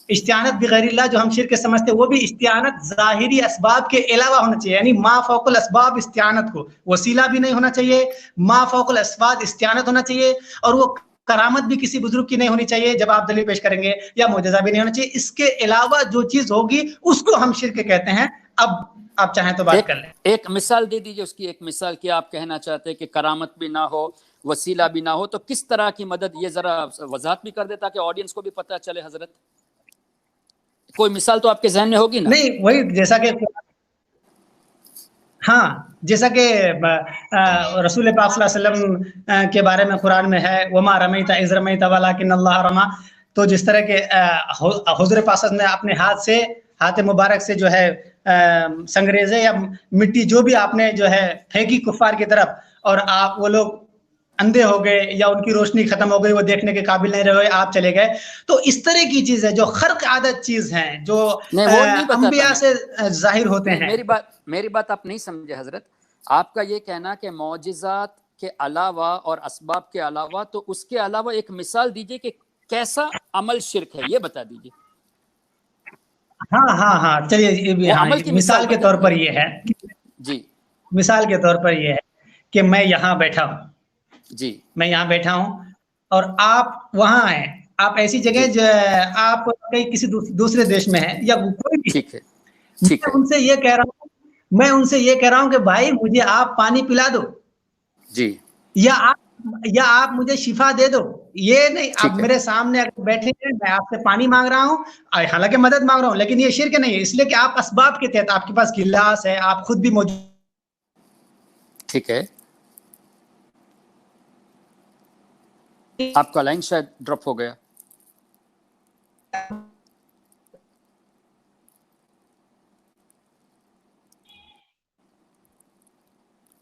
استعانت بغیر اللہ جو ہم شرک سمجھتے ہیں وہ بھی استعانت ظاہری اسباب کے علاوہ ہونا چاہیے، یعنی ما فوق الاسباب استعانت کو، وسیلہ بھی نہیں ہونا چاہیے، ما فوق الاسباب استعانت ہونا چاہیے، اور وہ کرامت بھی کسی بزرگ کی نہیں ہونی چاہیے جب آپ دلیل پیش کریں گے، یا معجزہ بھی نہیں ہونا چاہیے، اس کے علاوہ جو چیز ہوگی اس کو ہم شرک کہتے ہیں۔ اب آپ چاہیں تو بات کر لیں۔ ایک مثال دے دیجئے، اس کی ایک مثال کیا آپ کہنا چاہتے ہیں کہ کرامت بھی نہ ہو، وسیلہ بھی نہ ہو، تو کس طرح کی مدد، یہ ذرا وضاحت بھی کر دے تاکہ آڈینس کو بھی پتہ چلے حضرت۔ کوئی مثال تو آپ کے ذہن میں ہوگی نا؟ نہیں، وہی جیسا کہ ہاں، جیسا کہ رسول پاک صلی اللہ علیہ وسلم کے بارے میں قرآن میں ہے وما رمیت اذ رمیت ولکن اللہ رمی، تو جس طرح کہ حضور پاک نے اپنے ہاتھ مبارک سے جو ہے سنگریزے یا مٹی جو بھی آپ نے جو ہے پھینکی کفار کی طرف، اور آپ وہ لوگ اندھے ہو گئے یا ان کی روشنی ختم ہو گئی، وہ دیکھنے کے قابل نہیں رہے، آپ چلے گئے، تو اس طرح کی چیز ہے جو خرق عادت چیز ہیں جو انبیاء سے ظاہر ہوتے ہیں۔ میری بات آپ نہیں سمجھے حضرت، آپ کا یہ کہنا کہ معجزات کے علاوہ اور اسباب کے علاوہ، تو اس کے علاوہ ایک مثال دیجئے کہ کیسا عمل شرک ہے، یہ بتا دیجئے۔ ہاں چلیے، مثال کے طور پر یہ ہے جی، مثال کے طور پر یہ ہے کہ میں یہاں بیٹھا ہوں، جی، میں یہاں بیٹھا ہوں اور آپ وہاں ہیں، آپ ایسی جگہ جو آپ کہیں کسی دوسرے دیش میں ہیں یا کوئی بھی، ٹھیک ہے، میں ان سے یہ کہہ رہا ہوں کہ بھائی مجھے آپ پانی پلا دو، جی، یا آپ مجھے شفا دے دو، یہ نہیں آپ میرے سامنے اگر بیٹھے ہیں میں آپ سے پانی مانگ رہا ہوں، حالانکہ مدد مانگ رہا ہوں، لیکن یہ شرک نہیں ہے، اس لیے کہ آپ اسباب کے تحت، آپ کے پاس گلاس ہے، آپ خود بھی موجود۔ ٹھیک ہے، آپ کا لائن شاید ڈراپ ہو گیا۔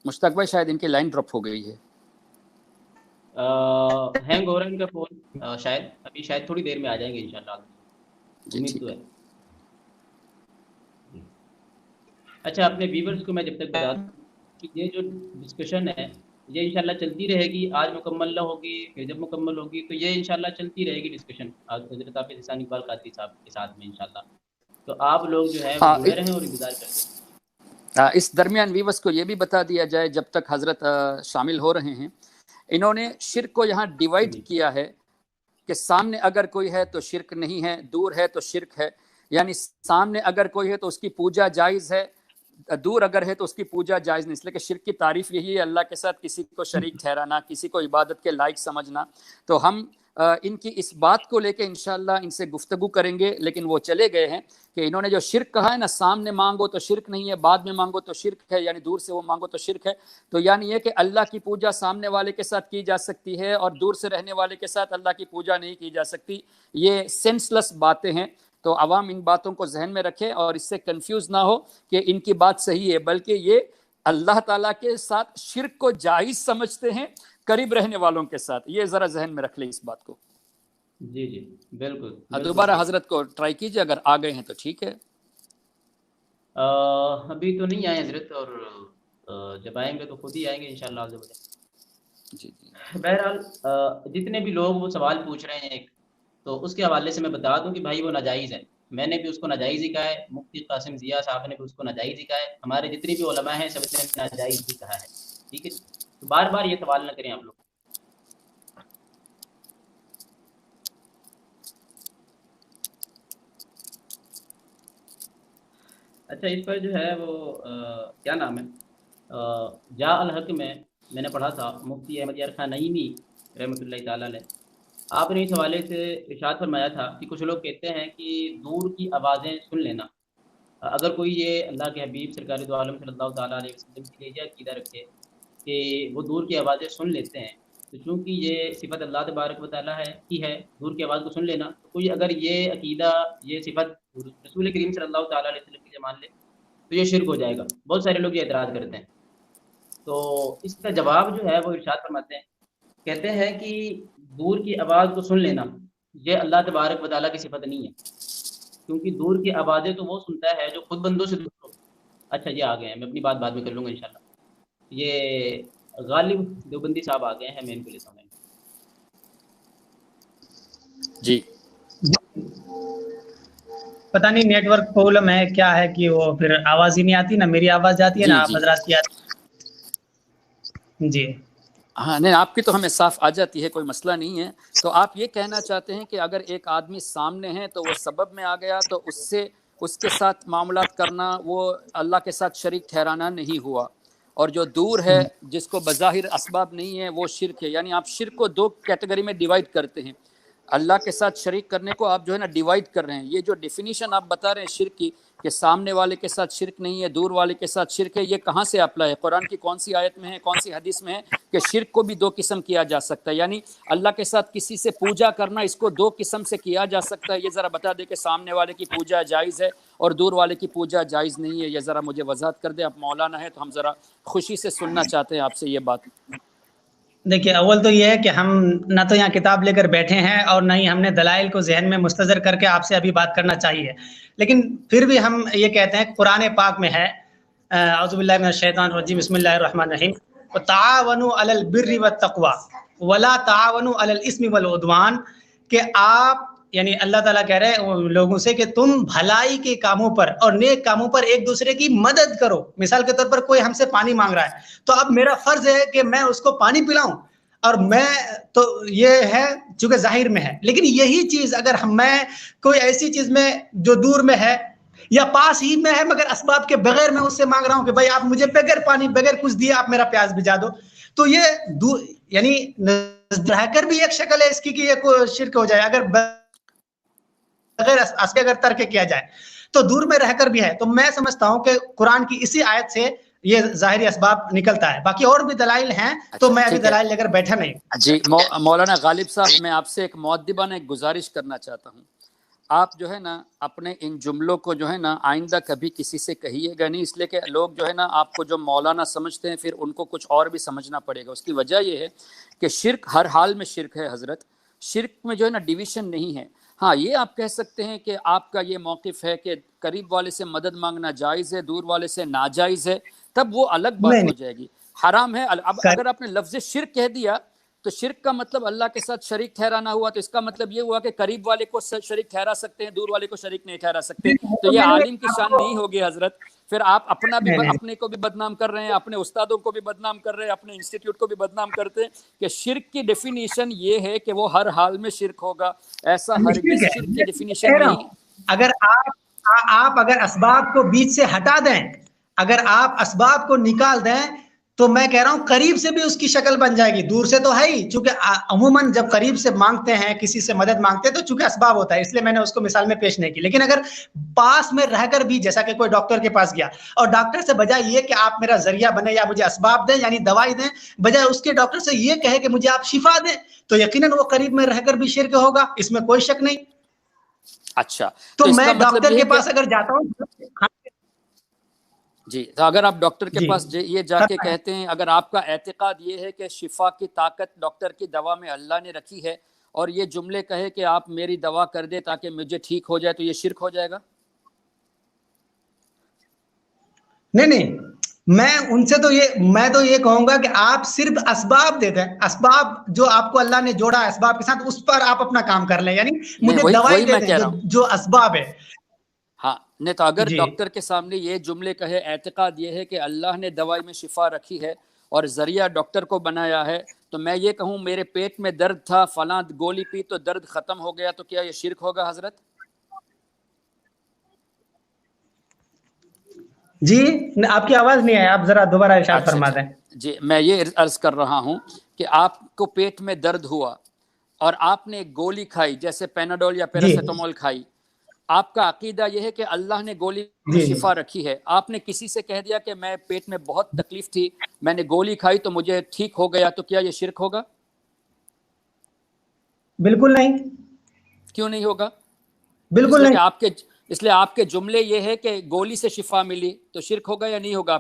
مشتاق بھائی شاید ان کی لائن ڈراپ ہو گئی ہے، ہینگ ہو رہا ہے ان کا فون، شاید ابھی شاید تھوڑی دیر میں آ جائیں گے انشاءاللہ، امید تو ہے۔ اچھا، اپنے ویورز کو میں جب تک بتا دوں کہ یہ جو ڈسکشن ہے یہ انشاءاللہ چلتی رہے گی، آج مکمل نہ ہوگی، پھر جب مکمل ہوگی تو یہ انشاءاللہ چلتی رہے گی ڈسکشن حضرت حافظ احسان اقبال قادری صاحب کے ساتھ میں انشاءاللہ، تو آپ لوگ جو ہے وہ جڑے رہیں اور انتظار کریں۔ اس درمیان ویورز کو یہ بھی بتا دیا جائے جب تک حضرت شامل ہو رہے ہیں، انہوں نے شرک کو یہاں ڈیوائیڈ کیا ہے کہ سامنے اگر کوئی ہے تو شرک نہیں ہے، دور ہے تو شرک ہے، یعنی سامنے اگر کوئی ہے تو اس کی پوجا جائز ہے، دور اگر ہے تو اس کی پوجا جائز نہیں، اس لیے کہ شرک کی تعریف یہی ہے اللہ کے ساتھ کسی کو شریک ٹھہرانا، کسی کو عبادت کے لائق سمجھنا۔ تو ہم ان کی اس بات کو لے کے انشاءاللہ ان سے گفتگو کریں گے، لیکن وہ چلے گئے ہیں کہ انہوں نے جو شرک کہا ہے نا، سامنے مانگو تو شرک نہیں ہے، بعد میں مانگو تو شرک ہے، یعنی دور سے وہ مانگو تو شرک ہے، تو یعنی یہ کہ اللہ کی پوجا سامنے والے کے ساتھ کی جا سکتی ہے اور دور سے رہنے والے کے ساتھ اللہ کی پوجا نہیں کی جا سکتی، یہ سینس لیس باتیں ہیں۔ تو عوام ان باتوں کو ذہن میں رکھے اور اس سے کنفیوز نہ ہو کہ ان کی بات صحیح ہے، بلکہ یہ اللہ تعالیٰ کے ساتھ شرک کو جائز سمجھتے ہیں قریب رہنے والوں کے ساتھ، یہ ذرا ذہن میں رکھ لیں اس بات کو۔ جی بالکل، دوبارہ حضرت کو ٹرائی کیجئے، اگر آ گئے ہیں تو ٹھیک ہے۔ ابھی تو نہیں آئے حضرت، اور جب آئیں گے تو خود ہی آئیں گے انشاءاللہ۔ جی، بہرحال جتنے بھی لوگ وہ سوال پوچھ رہے ہیں تو اس کے حوالے سے میں بتا دوں کہ بھائی وہ ناجائز ہے، میں نے بھی اس کو ناجائز ہی کہا ہے، مفتی قاسم ضیاء صاحب نے بھی اس کو ناجائز ہی کہا ہے، ہمارے جتنے بھی علماء ہیں سب نے ناجائز ہی کہا ہے، ٹھیک ہے، تو بار بار یہ سوال نہ کریں آپ لوگ۔ اچھا، اس پر جو ہے وہ کیا نام ہے، جا الحق میں نے پڑھا تھا، مفتی احمد یار خان نعیمی رحمۃ اللہ تعالی علیہ، آپ نے اس حوالے سے ارشاد فرمایا تھا کہ کچھ لوگ کہتے ہیں کہ دور کی آوازیں سن لینا، اگر کوئی یہ اللہ کے حبیب سرکار دو عالم صلی اللہ تعالیٰ علیہ وسلم کے لیے یہ عقیدہ رکھے کہ وہ دور کی آوازیں سن لیتے ہیں، تو چونکہ یہ صفت اللہ تبارک و تعالیٰ کی ہے دور کی آواز کو سن لینا، تو کوئی اگر یہ عقیدہ، یہ صفت رسول کریم صلی اللہ تعالیٰ علیہ وسلم کے لیے مان لے تو یہ شرک ہو جائے گا۔ بہت سارے لوگ یہ اعتراض کرتے ہیں، تو اس کا جواب جو ہے وہ ارشاد فرماتے ہیں، کہتے ہیں کہ دور کی آواز کو سن لینا یہ اللہ تبارک و تعالیٰ کی صفت نہیں ہے، کیونکہ دور کی آوازیں تو وہ سنتا ہے جو خود بندوں سے دور ہو۔ اچھا، یہ آ گئے ہیں، میں اپنی بات بعد میں کر لوں گا انشاءاللہ۔ یہ غالب دیوبندی صاحب آ گئے ہیں، میں ان کو لیتا ہوں۔ جی پتہ نہیں نیٹ ورک پرابلم ہے کیا ہے کہ وہ پھر آواز ہی نہیں آتی، نہ میری آواز جاتی ہے نہ آپ حضرات کی آتی. جی ہاں نہیں، آپ کی تو ہمیں صاف آ جاتی ہے، کوئی مسئلہ نہیں ہے. تو آپ یہ کہنا چاہتے ہیں کہ اگر ایک آدمی سامنے ہے تو وہ سبب میں آ گیا تو اس کے ساتھ معاملات کرنا وہ اللہ کے ساتھ شریک ٹھہرانا نہیں ہوا، اور جو دور ہے جس کو بظاہر اسباب نہیں ہے وہ شرک ہے. یعنی آپ شرک کو دو کیٹیگری میں ڈیوائیڈ کرتے ہیں، اللہ کے ساتھ شریک کرنے کو آپ جو ہے نا ڈیوائیڈ کر رہے ہیں. یہ جو ڈیفینیشن آپ بتا رہے ہیں شرک کی کہ سامنے والے کے ساتھ شرک نہیں ہے، دور والے کے ساتھ شرک ہے، یہ کہاں سے اپلائی ہے؟ قرآن کی کون سی آیت میں ہے، کون سی حدیث میں ہے کہ شرک کو بھی دو قسم کیا جا سکتا ہے؟ یعنی اللہ کے ساتھ کسی سے پوجا کرنا اس کو دو قسم سے کیا جا سکتا ہے. یہ ذرا بتا دے کہ سامنے والے کی پوجا جائز ہے اور دور والے کی پوجا جائز نہیں ہے. یہ ذرا مجھے وضاحت کر دیں. آپ مولانا ہے تو ہم ذرا خوشی سے سننا چاہتے ہیں آپ سے یہ بات. دیکھیے، اول تو یہ ہے کہ ہم نہ تو یہاں کتاب لے کر بیٹھے ہیں اور نہ ہی ہم نے دلائل کو ذہن میں مستحضر کر کے آپ سے ابھی بات کرنا چاہیے، لیکن پھر بھی ہم یہ کہتے ہیں قرآن پاک میں ہے، اعوذ باللہ من الشیطان الرجیم، بسم اللہ الرحمن الرحیم، وتعاونوا علی البر والتقوی ولا تعاونوا علی الاثم والعدوان، کہ آپ یعنی اللہ تعالیٰ کہہ رہے ہیں لوگوں سے کہ تم بھلائی کے کاموں پر اور نیک کاموں پر ایک دوسرے کی مدد کرو. مثال کے طور پر کوئی ہم سے پانی مانگ رہا ہے تو اب میرا فرض ہے کہ میں اس کو پانی پلاؤں، اور میں تو یہ ہے چونکہ ظاہر میں ہے، لیکن یہی چیز اگر میں کوئی ایسی چیز میں جو دور میں ہے یا پاس ہی میں ہے مگر اسباب کے بغیر میں اس سے مانگ رہا ہوں کہ بھائی آپ مجھے بغیر پانی بغیر کچھ دیے آپ میرا پیاس بجھا دو، تو یہ یعنی رہ کر بھی ایک شکل ہے اس کی کہ یہ شرک ہو جائے. اگر اگر ترک کیا جائے تو دور میں رہ کر بھی ہے. تو میں سمجھتا ہوں کہ قرآن کی اسی آیت سے یہ ظاہری اسباب نکلتا ہے. باقی اور بھی دلائل ہیں تو میں ابھی دلائل لے کر بیٹھا نہیں. جی مولانا غالب صاحب، میں آپ سے ایک مؤدبانہ ایک گزارش کرنا چاہتا ہوں. آپ جو ہے نا اپنے ان جملوں کو جو ہے نا آئندہ کبھی کسی سے کہیے گا نہیں، اس لیے کہ لوگ جو ہے نا آپ کو جو مولانا سمجھتے ہیں پھر ان کو کچھ اور بھی سمجھنا پڑے گا. اس کی وجہ یہ ہے کہ شرک ہر حال میں شرک ہے حضرت. شرک میں جو ہے نا ڈیویژن نہیں ہے. ہاں یہ آپ کہہ سکتے ہیں کہ آپ کا یہ موقف ہے کہ قریب والے سے مدد مانگنا جائز ہے، دور والے سے ناجائز ہے، تب وہ الگ بات ہو جائے گی. حرام ہے. اب اگر آپ نے لفظ شرک کہہ دیا تو شرک کا مطلب اللہ کے ساتھ شریک ٹھہرانا ہوا، تو اس کا مطلب یہ ہوا کہ قریب والے کو شریک ٹھہرا سکتے ہیں، دور والے کو شریک نہیں ٹھہرا سکتے. تو یہ عالم کی شان نہیں ہوگی حضرت. پھر آپ اپنے کو بھی بدنام کر رہے ہیں، اپنے استادوں کو بھی بدنام کر رہے ہیں، اپنے انسٹیٹیوٹ کو بھی بدنام کرتے ہیں کہ شرک کی ڈیفینیشن یہ ہے کہ وہ ہر حال میں شرک ہوگا. ایسا ہرگز شرک کی ڈیفینیشن نہیں. اگر آپ اگر اسباب کو بیچ سے ہٹا دیں، اگر آپ اسباب کو نکال دیں تو میں کہہ رہا ہوں قریب سے بھی اس کی شکل بن جائے گی. دور سے تو ہے ہی، چونکہ عموماً جب قریب سے مانگتے ہیں کسی سے مدد مانگتے ہیں تو چونکہ اسباب ہوتا ہے، اس لیے میں نے اس کو مثال میں پیش نہیں کی. لیکن اگر پاس میں رہ کر بھی جیسا کہ کوئی ڈاکٹر کے پاس گیا اور ڈاکٹر سے بجائے یہ کہ آپ میرا ذریعہ بنے یا مجھے اسباب دیں یعنی دوائی دیں، بجائے اس کے ڈاکٹر سے یہ کہے کہ مجھے آپ شفا دیں، تو یقیناً وہ قریب میں رہ کر بھی شرک ہوگا، اس میں کوئی شک نہیں. اچھا تو میں ڈاکٹر کے پاس اگر جاتا ہوں جی، تو اگر آپ ڈاکٹر کے پاس یہ جا کے کہتے ہیں، اگر آپ کا اعتقاد یہ ہے کہ شفا کی طاقت ڈاکٹر کی دوا میں اللہ نے رکھی ہے اور یہ جملے کہے کہ آپ میری دوا کر دے تاکہ مجھے ٹھیک ہو جائے، تو یہ شرک ہو جائے گا؟ نہیں، میں ان سے میں تو یہ کہوں گا کہ آپ صرف اسباب دے دیں، اسباب جو آپ کو اللہ نے جوڑا ہے اسباب کے ساتھ اس پر آپ اپنا کام کر لیں، یعنی مجھے دوائی دے دیں جو اسباب ہے. ہاں نہیں، تو اگر ڈاکٹر کے سامنے یہ جملے کہے، اعتقاد یہ ہے کہ اللہ نے دوائی میں شفا رکھی ہے اور ذریعہ ڈاکٹر کو بنایا ہے، تو میں یہ کہوں میرے پیٹ میں درد تھا، فلاں گولی پی تو درد ختم ہو گیا، تو کیا یہ شرک ہوگا حضرت؟ جی آپ کی آواز نہیں ہے، آپ ذرا دوبارہ ارشاد فرما دیں. جی میں یہ عرض کر رہا ہوں کہ آپ کو پیٹ میں درد ہوا اور آپ نے گولی کھائی، جیسے پیناڈول یا پیراسیٹامول کھائی، آپ کا عقیدہ یہ ہے کہ اللہ نے گولی میں شفا رکھی ہے، آپ نے کسی سے کہہ دیا کہ میں پیٹ میں بہت تکلیف تھی، میں نے گولی کھائی تو مجھے ٹھیک ہو گیا، تو کیا یہ شرک ہوگا؟ بالکل نہیں. کیوں نہیں ہوگا؟ بالکل نہیں. اس لیے آپ کے جملے یہ ہے کہ گولی سے شفا ملی، تو شرک ہوگا یا نہیں ہوگا؟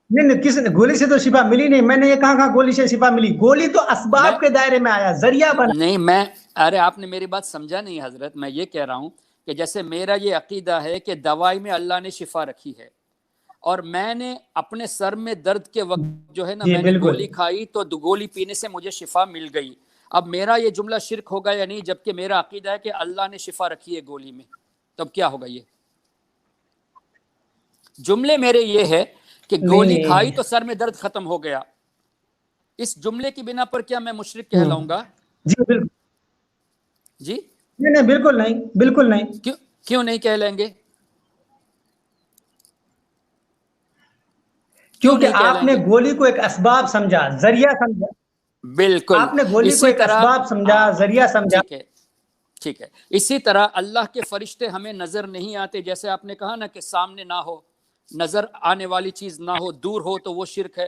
نہیں، کسی نے گولی سے تو شفا ملی نہیں. میں نے یہ کہاں گولی سے شفا ملی؟ گولی تو اسباب کے دائرے میں آیا، ذریعہ بنا. نہیں، ارے آپ نے میری بات سمجھا نہیں حضرت. میں یہ کہہ رہا ہوں کہ جیسے میرا یہ عقیدہ ہے کہ دوائی میں اللہ نے شفا رکھی ہے اور میں نے اپنے سر میں درد کے وقت جو ہے نا میں نے گولی کھائی تو گولی پینے سے مجھے شفا مل گئی. اب میرا یہ جملہ شرک ہوگا یا نہیں، جبکہ میرا عقیدہ ہے کہ اللہ نے شفا رکھی ہے گولی میں؟ تو اب کیا ہوگا؟ یہ جملے میرے یہ ہے کہ گولی کھائی تو سر میں درد ختم ہو گیا، اس جملے کی بنا پر کیا میں مشرک کہلاؤں گا؟ جی بالکل جی نہیں، بالکل نہیں، بالکل نہیں۔ کیوں نہیں کہہ لیں گے؟ کیونکہ آپ نے گولی کو ایک اسباب سمجھا، ذریعہ سمجھا۔ بالکل، آپ نے گولی کو ایک اسباب سمجھا، ذریعہ سمجھا۔ ٹھیک ہے، اسی طرح اللہ کے فرشتے ہمیں نظر نہیں آتے، جیسے آپ نے کہا نا کہ سامنے نہ ہو، نظر آنے والی چیز نہ ہو، دور ہو تو وہ شرک ہے۔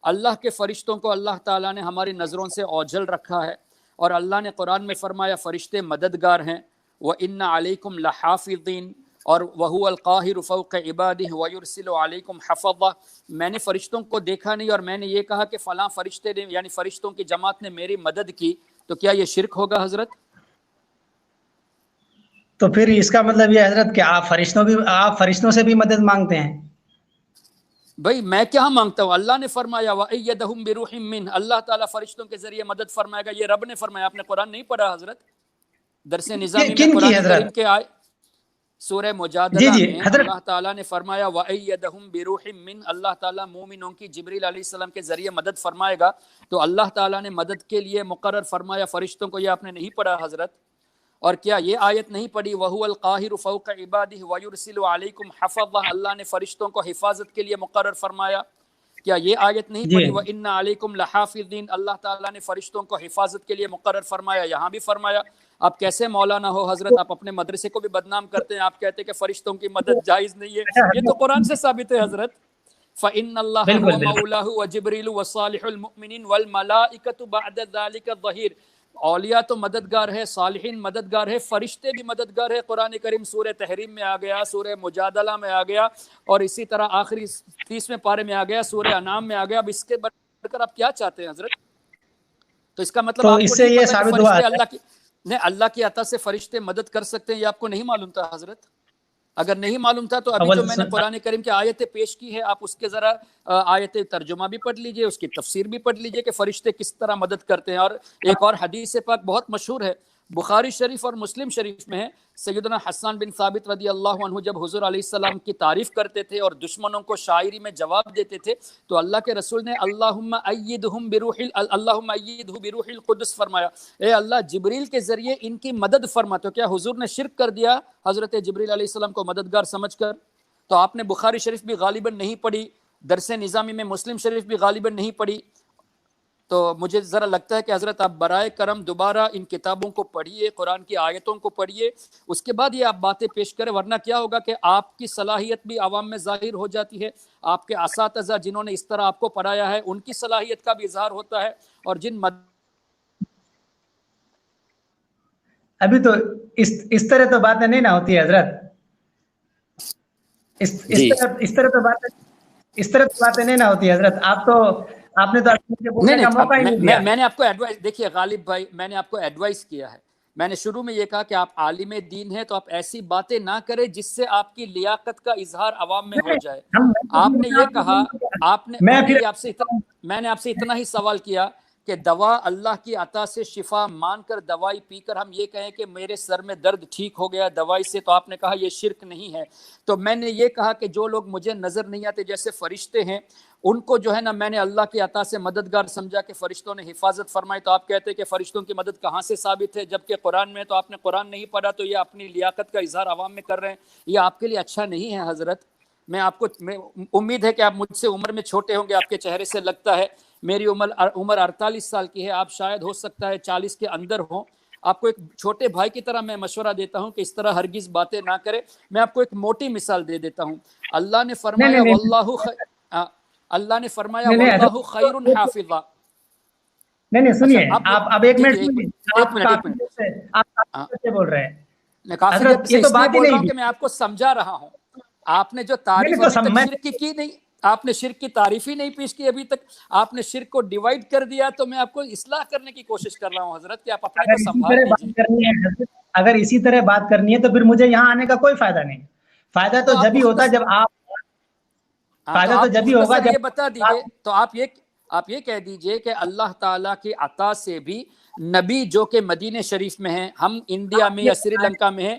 اللہ کے فرشتوں کو اللہ تعالیٰ نے ہماری نظروں سے اوجھل رکھا ہے، اور اللہ نے قرآن میں فرمایا فرشتے مددگار ہیں، وَإِنَّ عَلَيْكُمْ لَحَافِظِينَ، اور وَهُوَ الْقَاهِرُ فَوْقَ عِبَادِهِ وَيُرْسِلُ عَلَيْكُمْ حَفَظًا۔ میں نے فرشتوں کو دیکھا نہیں اور میں نے یہ کہا کہ فلاں فرشتے نے، یعنی فرشتوں کی جماعت نے میری مدد کی، تو کیا یہ شرک ہوگا حضرت؟ تو پھر اس کا مطلب یہ حضرت کہ آپ فرشتوں سے بھی مدد مانگتے ہیں؟ بھائی میں کیا مانگتا ہوں؟ اللہ نے فرمایا وَأَيَّدَهُمْ بِرُوحٍ مِّنْهُ، اللہ تعالیٰ فرشتوں کے ذریعے مدد فرمائے گا، یہ رب نے فرمایا۔ آپ نے قرآن نہیں پڑھا حضرت؟ درس نظامی میں قرآن کریم کے سورہ مجادلہ میں اللہ تعالیٰ نے فرمایا وَأَيَّدَهُمْ بِرُوحٍ مِّنْهُ، اللہ تعالیٰ مومنوں کی جبریل علیہ السلام کے ذریعے مدد فرمائے گا۔ تو اللہ تعالیٰ نے مدد کے لیے مقرر فرمایا فرشتوں کو، یہ آپ نے نہیں پڑھا حضرت؟ اور کیا یہ آیت نہیں پڑھی وَهُوَ الْقَاهِرُ فَوْقَ عِبَادِهِ وَيُرْسِلُ عَلَيْكُمْ حَفَظًا، اللہ نے فرشتوں کو حفاظت کے لیے مقرر فرمایا؟ کیا یہ آیت نہیں پڑھی وَإِنَّ عَلَيْكُمْ لَحَافِظِينَ، اللہ تعالیٰ نے فرشتوں کو حفاظت کے لیے مقرر فرمایا؟ یہاں بھی فرمایا۔ آپ کیسے مولانا ہو حضرت، آپ اپنے مدرسے کو بھی بدنام کرتے ہیں، آپ کہتے ہیں کہ فرشتوں کی مدد جائز نہیں ہے، یہ تو قرآن سے ثابت ہے حضرت۔ فَإِنَّ اللَّهَ هُوَ مَوْلَاهُ وَجِبْرِيلُ وَصَالِحُ الْمُؤْمِنِينَ وَالْمَلَائِكَةُ بَعْدَ ذَلِكَ ظَهِيرٌ، اولیاء تو مددگار ہے، صالحین مددگار ہے، فرشتے بھی مددگار ہے۔ قرآن کریم سورہ تحریم میں آ گیا، سورہ مجادلہ میں آ گیا، اور اسی طرح آخری 30ویں پارے میں آ گیا، سورہ انعام میں آ گیا۔ اب اس کے بڑھ کر آپ کیا چاہتے ہیں حضرت؟ تو اس کا مطلب آپ کو نہیں پتا کہ فرشتے اللہ کی عطا سے فرشتے مدد کر سکتے ہیں، یہ آپ کو نہیں معلوم تھا حضرت؟ اگر نہیں معلوم تھا تو ابھی جو میں نے قرآن کریم کی آیتیں پیش کی ہے، آپ اس کے ذرا آیت ترجمہ بھی پڑھ لیجئے، اس کی تفسیر بھی پڑھ لیجئے کہ فرشتے کس طرح مدد کرتے ہیں۔ اور ایک اور حدیث پاک بہت مشہور ہے، بخاری شریف اور مسلم شریف میں ہے، سیدنا حسان بن ثابت رضی اللہ عنہ جب حضور علیہ السلام کی تعریف کرتے تھے اور دشمنوں کو شاعری میں جواب دیتے تھے، تو اللہ کے رسول نے اللہم ایدہ بروح القدس فرمایا، اے اللہ جبریل کے ذریعے ان کی مدد فرما۔ تو کیا حضور نے شرک کر دیا حضرت جبریل علیہ السلام کو مددگار سمجھ کر؟ تو آپ نے بخاری شریف بھی غالباً نہیں پڑھی، درس نظامی میں مسلم شریف بھی غالباً نہیں پڑھی، تو مجھے ذرا لگتا ہے کہ حضرت آپ برائے کرم دوبارہ ان کتابوں کو پڑھیے، قرآن کی آیتوں کو پڑھیے، اس کے بعد یہ آپ باتیں پیش کریں، ورنہ کیا ہوگا کہ آپ کی صلاحیت بھی عوام میں ظاہر ہو جاتی ہے، آپ کے اساتذہ جنہوں نے اس طرح آپ کو پڑھایا ہے ان کی صلاحیت کا بھی اظہار ہوتا ہے، اور جن ابھی تو اس طرح تو باتیں نہیں نہ ہوتی ہے حضرت، اس طرح تو باتیں نہیں نہ ہوتی ہے حضرت۔ آپ نے تو بولنے کا موقع ہی نہیں دیا۔ میں نے آپ کو ایڈوائس، دیکھیے غالب بھائی، میں نے آپ کو ایڈوائس کیا ہے، میں نے شروع میں یہ کہا کہ آپ عالم دین ہیں تو آپ ایسی باتیں نہ کریں جس سے آپ کی لیاقت کا اظہار عوام میں ہو جائے۔ آپ نے یہ کہا، میں نے آپ سے اتنا ہی سوال کیا کہ دوا اللہ کی عطا سے شفا مان کر دوائی پی کر ہم یہ کہیں کہ میرے سر میں درد ٹھیک ہو گیا دوائی سے، تو آپ نے کہا یہ شرک نہیں ہے۔ تو میں نے یہ کہا کہ جو لوگ مجھے نظر نہیں آتے جیسے فرشتے ہیں، ان کو جو ہے نا میں نے اللہ کی عطا سے مددگار سمجھا کہ فرشتوں نے حفاظت فرمائی، تو آپ کہتے ہیں کہ فرشتوں کی مدد کہاں سے ثابت ہے جبکہ قرآن میں؟ تو آپ نے قرآن نہیں پڑھا، تو یہ اپنی لیاقت کا اظہار عوام میں کر رہے ہیں، یہ آپ کے لیے اچھا نہیں ہے حضرت۔ میں امید ہے کہ آپ مجھ سے عمر میں چھوٹے ہوں گے، آپ کے چہرے سے لگتا ہے، میری عمر 48 سال کی ہے، آپ شاید ہو سکتا ہے 40 کے اندر ہوں۔ آپ کو ایک چھوٹے بھائی کی طرح میں مشورہ دیتا ہوں کہ اس طرح ہرگز باتیں نہ کرے۔ میں آپ کو ایک موٹی مثال دے دیتا ہوں، اللہ نے فرمایا واللہ خیر حافظا۔ نہیں سنیے، آپ ایک منٹ سنیے، آپ بول رہے ہیں کافی دیر سے اس لیے بول رہا ہوں کہ میں آپ کو سمجھا رہا ہوں۔ آپ نے جو تعریف ابھی تک شرک کی نہیں، آپ نے شرک کی تعریف ہی نہیں پیش کی ابھی تک، آپ نے شرک کو ڈیوائیڈ کر دیا، تو میں آپ کو اصلاح کرنے کی کوشش کر رہا ہوں حضرت کہ آپ اپنے کو سنبھال لیجیے۔ اگر اسی طرح بات کرنی ہے تو پھر مجھے یہاں آنے کا کوئی فائدہ نہیں، فائدہ تو جب ہی ہوتا جب یہ بتا دیجئے، تو آپ یہ کہہ دیجئے کہ اللہ تعالیٰ کی عطا سے بھی نبی جو کہ مدینہ شریف میں ہیں، ہم انڈیا میں یا سری لنکا میں ہیں،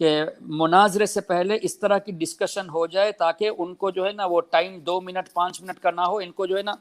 کہ مناظرے سے پہلے اس طرح کی ڈسکشن ہو جائے تاکہ ان کو جو ہے نا وہ ٹائم 2 منٹ 5 منٹ کا نہ ہو، ان کو جو ہے نا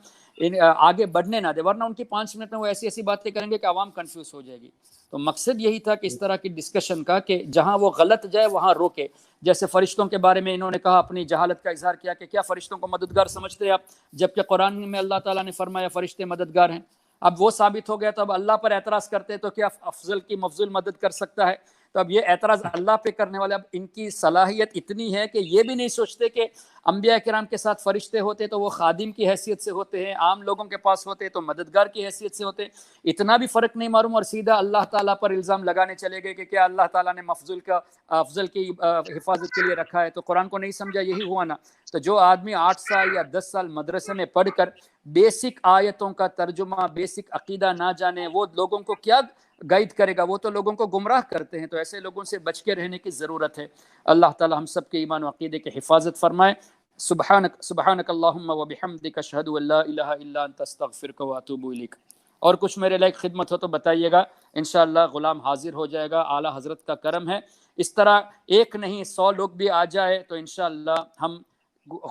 آگے بڑھنے نہ دے، ورنہ ان کی 5 منٹ میں وہ ایسی ایسی باتیں کریں گے کہ عوام کنفیوز ہو جائے گی۔ تو مقصد یہی تھا کہ اس طرح کی ڈسکشن کا کہ جہاں وہ غلط جائے وہاں روکے۔ جیسے فرشتوں کے بارے میں انہوں نے کہا، اپنی جہالت کا اظہار کیا کہ کیا فرشتوں کو مددگار سمجھتے ہیں آپ، جبکہ قرآن میں اللہ تعالیٰ نے فرمایا فرشتے مددگار ہیں۔ اب وہ ثابت ہو گیا تو اب اللہ پر اعتراض کرتے تو کیا افضل کی مفضل مدد کر سکتا ہے؟ تو اب یہ اعتراض اللہ پہ کرنے والے، اب ان کی صلاحیت اتنی ہے کہ یہ بھی نہیں سوچتے کہ انبیاء کرام کے ساتھ فرشتے ہوتے تو وہ خادم کی حیثیت سے ہوتے ہیں، عام لوگوں کے پاس ہوتے تو مددگار کی حیثیت سے ہوتے۔ اتنا بھی فرق نہیں معلوم، اور سیدھا اللہ تعالیٰ پر الزام لگانے چلے گئے کہ کیا اللہ تعالیٰ نے مفضل کا افضل کی حفاظت کے لیے رکھا ہے؟ تو قرآن کو نہیں سمجھا، یہی ہوا نا۔ تو جو آدمی 8 سال یا 10 سال مدرسے میں پڑھ کر بیسک آیتوں کا ترجمہ، بیسک عقیدہ نہ جانے، وہ لوگوں کو کیا گائیڈ کرے گا؟ وہ تو لوگوں کو گمراہ کرتے ہیں۔ تو ایسے لوگوں سے بچ کے رہنے کی ضرورت ہے۔ اللہ تعالی ہم سب کے ایمان و عقیدے کی حفاظت فرمائے۔ سبحانک اللہم و بحمدک، اشہد ان لا الہ الا انت، استغفرک و اتوب الیک۔ اور کچھ میرے لائق خدمت ہو تو بتائیے گا، انشاءاللہ غلام حاضر ہو جائے گا، اعلیٰ حضرت کا کرم ہے۔ اس طرح ایک نہیں 100 لوگ بھی آ جائے تو انشاءاللہ ہم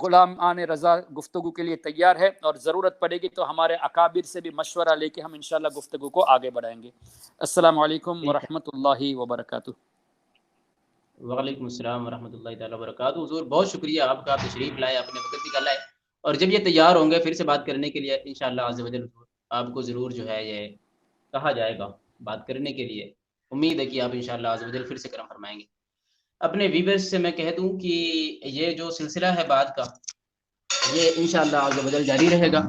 غلام آن رضا گفتگو کے لیے تیار ہے، اور ضرورت پڑے گی تو ہمارے اکابر سے بھی مشورہ لے کے ہم انشاءاللہ گفتگو کو آگے بڑھائیں گے۔ السلام علیکم ورحمۃ اللہ وبرکاتہ۔ وعلیکم السلام ورحمۃ اللہ تعالیٰ وبرکاتہ۔ حضور بہت شکریہ آپ کا، تشریف لائے، اپنے وقت نکالائے، اور جب یہ تیار ہوں گے پھر سے بات کرنے کے لیے انشاءاللہ عز و جل آپ کو ضرور جو ہے یہ کہا جائے گا بات کرنے کے لیے۔ امید ہے کہ آپ انشاءاللہ عز و جل پھر سے کرم فرمائیں گے۔ اپنے ویورز سے میں کہہ دوں کہ یہ جو سلسلہ ہے بات کا، یہ انشاءاللہ عز و جل جاری رہے گا،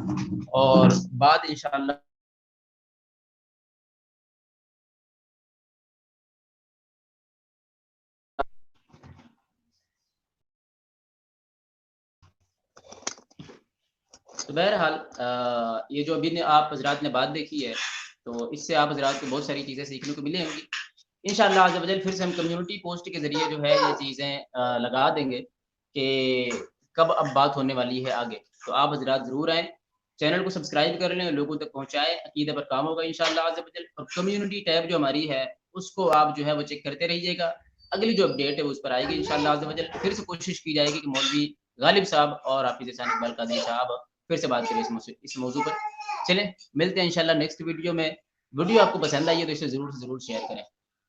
اور بعد انشاءاللہ تو بہرحال یہ جو ابھی آپ حضرات نے بات دیکھی ہے، تو اس سے آپ حضرات کو بہت ساری چیزیں سیکھنے کو ملیں گی انشاءاللہ عز و جل۔ پھر سے ہم کمیونٹی پوسٹ کے ذریعے جو ہے یہ چیزیں لگا دیں گے کہ کب اب بات ہونے والی ہے آگے۔ تو آپ حضرات ضرور آئیں، چینل کو سبسکرائب کر لیں، لوگوں تک پہنچائیں، عقیدہ پر کام ہوگا انشاءاللہ عز و جل۔ اور کمیونٹی ٹیب جو ہماری ہے اس کو آپ جو ہے وہ چیک کرتے رہیے گا، اگلی جو اپڈیٹ ہے وہ اس پر آئے گی انشاءاللہ عز و جل۔ پھر سے کوشش کی جائے گی کہ مولوی غالب صاحب اور حافظ ثانی اقبال قادری صاحب پھر سے بات کریں اس موضوع پر۔ چلیں ملتے ہیں انشاءاللہ نیکسٹ ویڈیو میں۔ ویڈیو آپ کو پسند آئی ہے تو اسے ضرور سے ضرور شیئر کریں،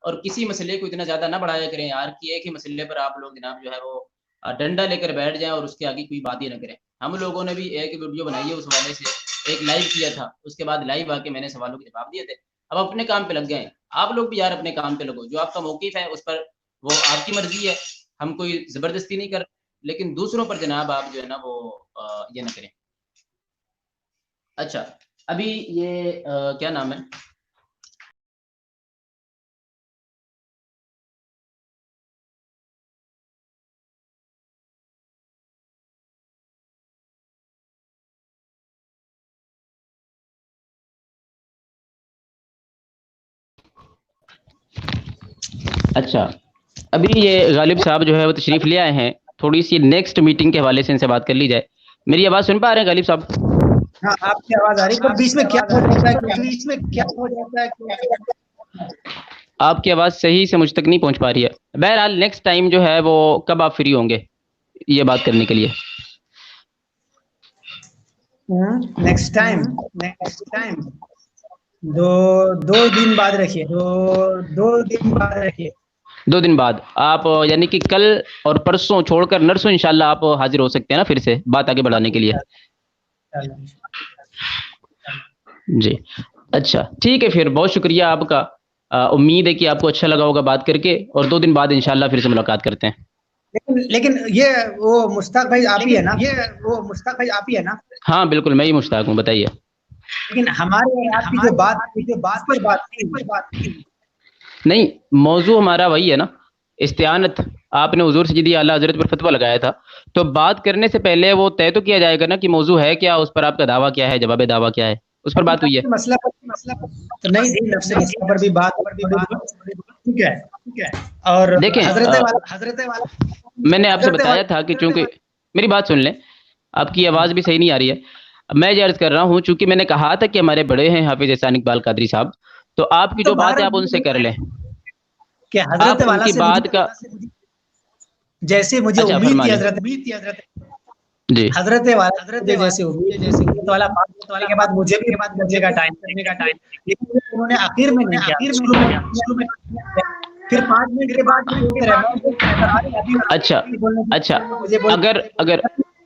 اور کسی مسئلے کو اتنا زیادہ نہ بڑھایا کریں یار کہ ایک ہی مسئلے پر آپ لوگ جناب جو ہے وہ ڈنڈا لے کر بیٹھ جائیں اور اس کے آگے کوئی بات ہی نہ کریں۔ ہم لوگوں نے بھی ایک ویڈیو بنائی ہے اس حوالے سے، ایک لائیو کیا تھا، اس کے بعد لائیو آ کے میں نے سوالوں کے جواب دیے تھے۔ اب اپنے کام پہ لگ گئے ہیں، آپ لوگ بھی یار اپنے کام پہ لگو، جو آپ کا موقف ہے اس پر وہ آپ کی مرضی ہے، ہم کوئی زبردستی نہیں کر، لیکن دوسروں پر جناب آپ جو ہے نا وہ یہ نہ کریں۔ اچھا ابھی یہ کیا نام ہے، اچھا ابھی یہ غالب صاحب جو ہے وہ تشریف لے آئے ہیں، تھوڑی سی نیکسٹ میٹنگ کے حوالے سے ان سے بات کر لی جائے۔ میری آواز سن پا رہے ہیں غالب صاحب؟ ہاں آپ کی آواز آ رہی ہے، بیچ میں کیا ہو جاتا ہے آپ کی آواز صحیح سے مجھ تک نہیں پہنچ پا رہی ہے۔ بہرحال نیکسٹ ٹائم جو ہے وہ کب آپ فری ہوں گے یہ بات کرنے کے لیے؟ نیکسٹ ٹائم دو دن بعد رکھیے، 2 دن بعد آپ یعنی کہ کل اور پرسوں چھوڑ کر نرسوں انشاءاللہ آپ حاضر ہو سکتے ہیں نا پھر سے بات آگے بڑھانے کے لیے؟ جی اچھا ٹھیک ہے، پھر بہت شکریہ آپ کا، امید ہے کہ آپ کو اچھا لگا ہوگا بات کر کے، اور 2 دن بعد انشاءاللہ پھر سے ملاقات کرتے ہیں۔ لیکن یہ وہ مشتاق بھائی آپ ہی ہے نا؟ ہاں بالکل میں ہی مشتاق ہوں، بتائیے۔ لیکن ہمارے آپ کی جو بات نہیں، موضوع ہمارا وہی ہے نا، استعانت۔ آپ نے حضور سیدی اعلیٰ حضرت پر فتویٰ لگایا تھا، تو بات کرنے سے پہلے وہ طے تو کیا جائے گا نا کہ موضوع ہے کیا، اس پر آپ کا دعویٰ کیا ہے، جواب دعویٰ کیا ہے، اس پر بات ہوئی ہے؟ مسئلہ تو نہیں تھی، نفس مسئلہ پر بھی بات ٹھیک ہے۔ اور دیکھیں حضرت والا میں نے آپ سے بتایا تھا کہ چونکہ میری بات سن لیں، آپ کی آواز بھی صحیح نہیں آ رہی ہے، میں یہ عرض کر رہا ہوں چونکہ میں نے کہا تھا کہ ہمارے بڑے ہیں حافظ ثانی اقبال قادری صاحب، تو آپ کی جو بات ہے آپ ان سے کر لیں۔ کہ حضرت آپ والا ان کی سے بات کا جیسے مجھے اچھا امید تھی فرمائیے جی حضرت والا مجھے جیسے امید تھی حضرت والا بات کرنے کے بعد مجھے بھی بات کرنے کا ٹائم لیکن انہوں نے آخر میں نہیں کیا، شروع میں پھر 5 منٹ کے بعد بولتے رہے اچھا اچھا مجھے بول اگر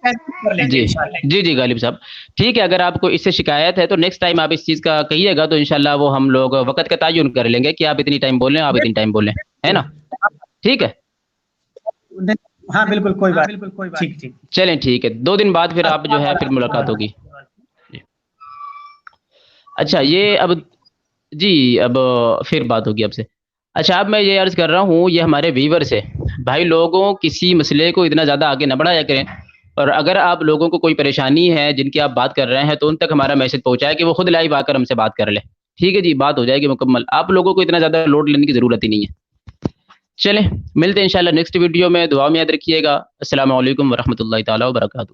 کر لیں گے جی انشاءاللہ۔ جی جی غالب صاحب ٹھیک ہے، اگر آپ کو اس سے شکایت ہے تو نیکسٹ ٹائم آپ اس چیز کا کہیے گا تو انشاءاللہ وہ ہم لوگ وقت کا تعین کر لیں گے کہ آپ اتنی ٹائم بولیں، آپ اتنی ٹائم بولیں، ہے نا؟ ٹھیک ہے ہاں بالکل کوئی بات ٹھیک ٹھیک چلیں ٹھیک ہے، 2 دن بعد پھر آپ جو ہے پھر ملاقات ہوگی۔ اچھا یہ اب جی اب پھر بات ہوگی آپ سے۔ اچھا اب میں یہ عرض کر رہا ہوں، یہ ہمارے ویورز ہے بھائی، لوگوں کسی مسئلے کو اتنا زیادہ آگے نہ بڑھایا کریں، اور اگر آپ لوگوں کو کوئی پریشانی ہے جن کی آپ بات کر رہے ہیں تو ان تک ہمارا میسج پہنچائے کہ وہ خود لائیو آ کر ہم سے بات کر لیں، ٹھیک ہے جی؟ بات ہو جائے گی مکمل، آپ لوگوں کو اتنا زیادہ لوڈ لینے کی ضرورت ہی نہیں ہے۔ چلیں ملتے ہیں انشاءاللہ نیکسٹ ویڈیو میں، دعا میں یاد رکھیے گا۔ السلام علیکم ورحمۃ اللہ تعالیٰ وبرکاتہ۔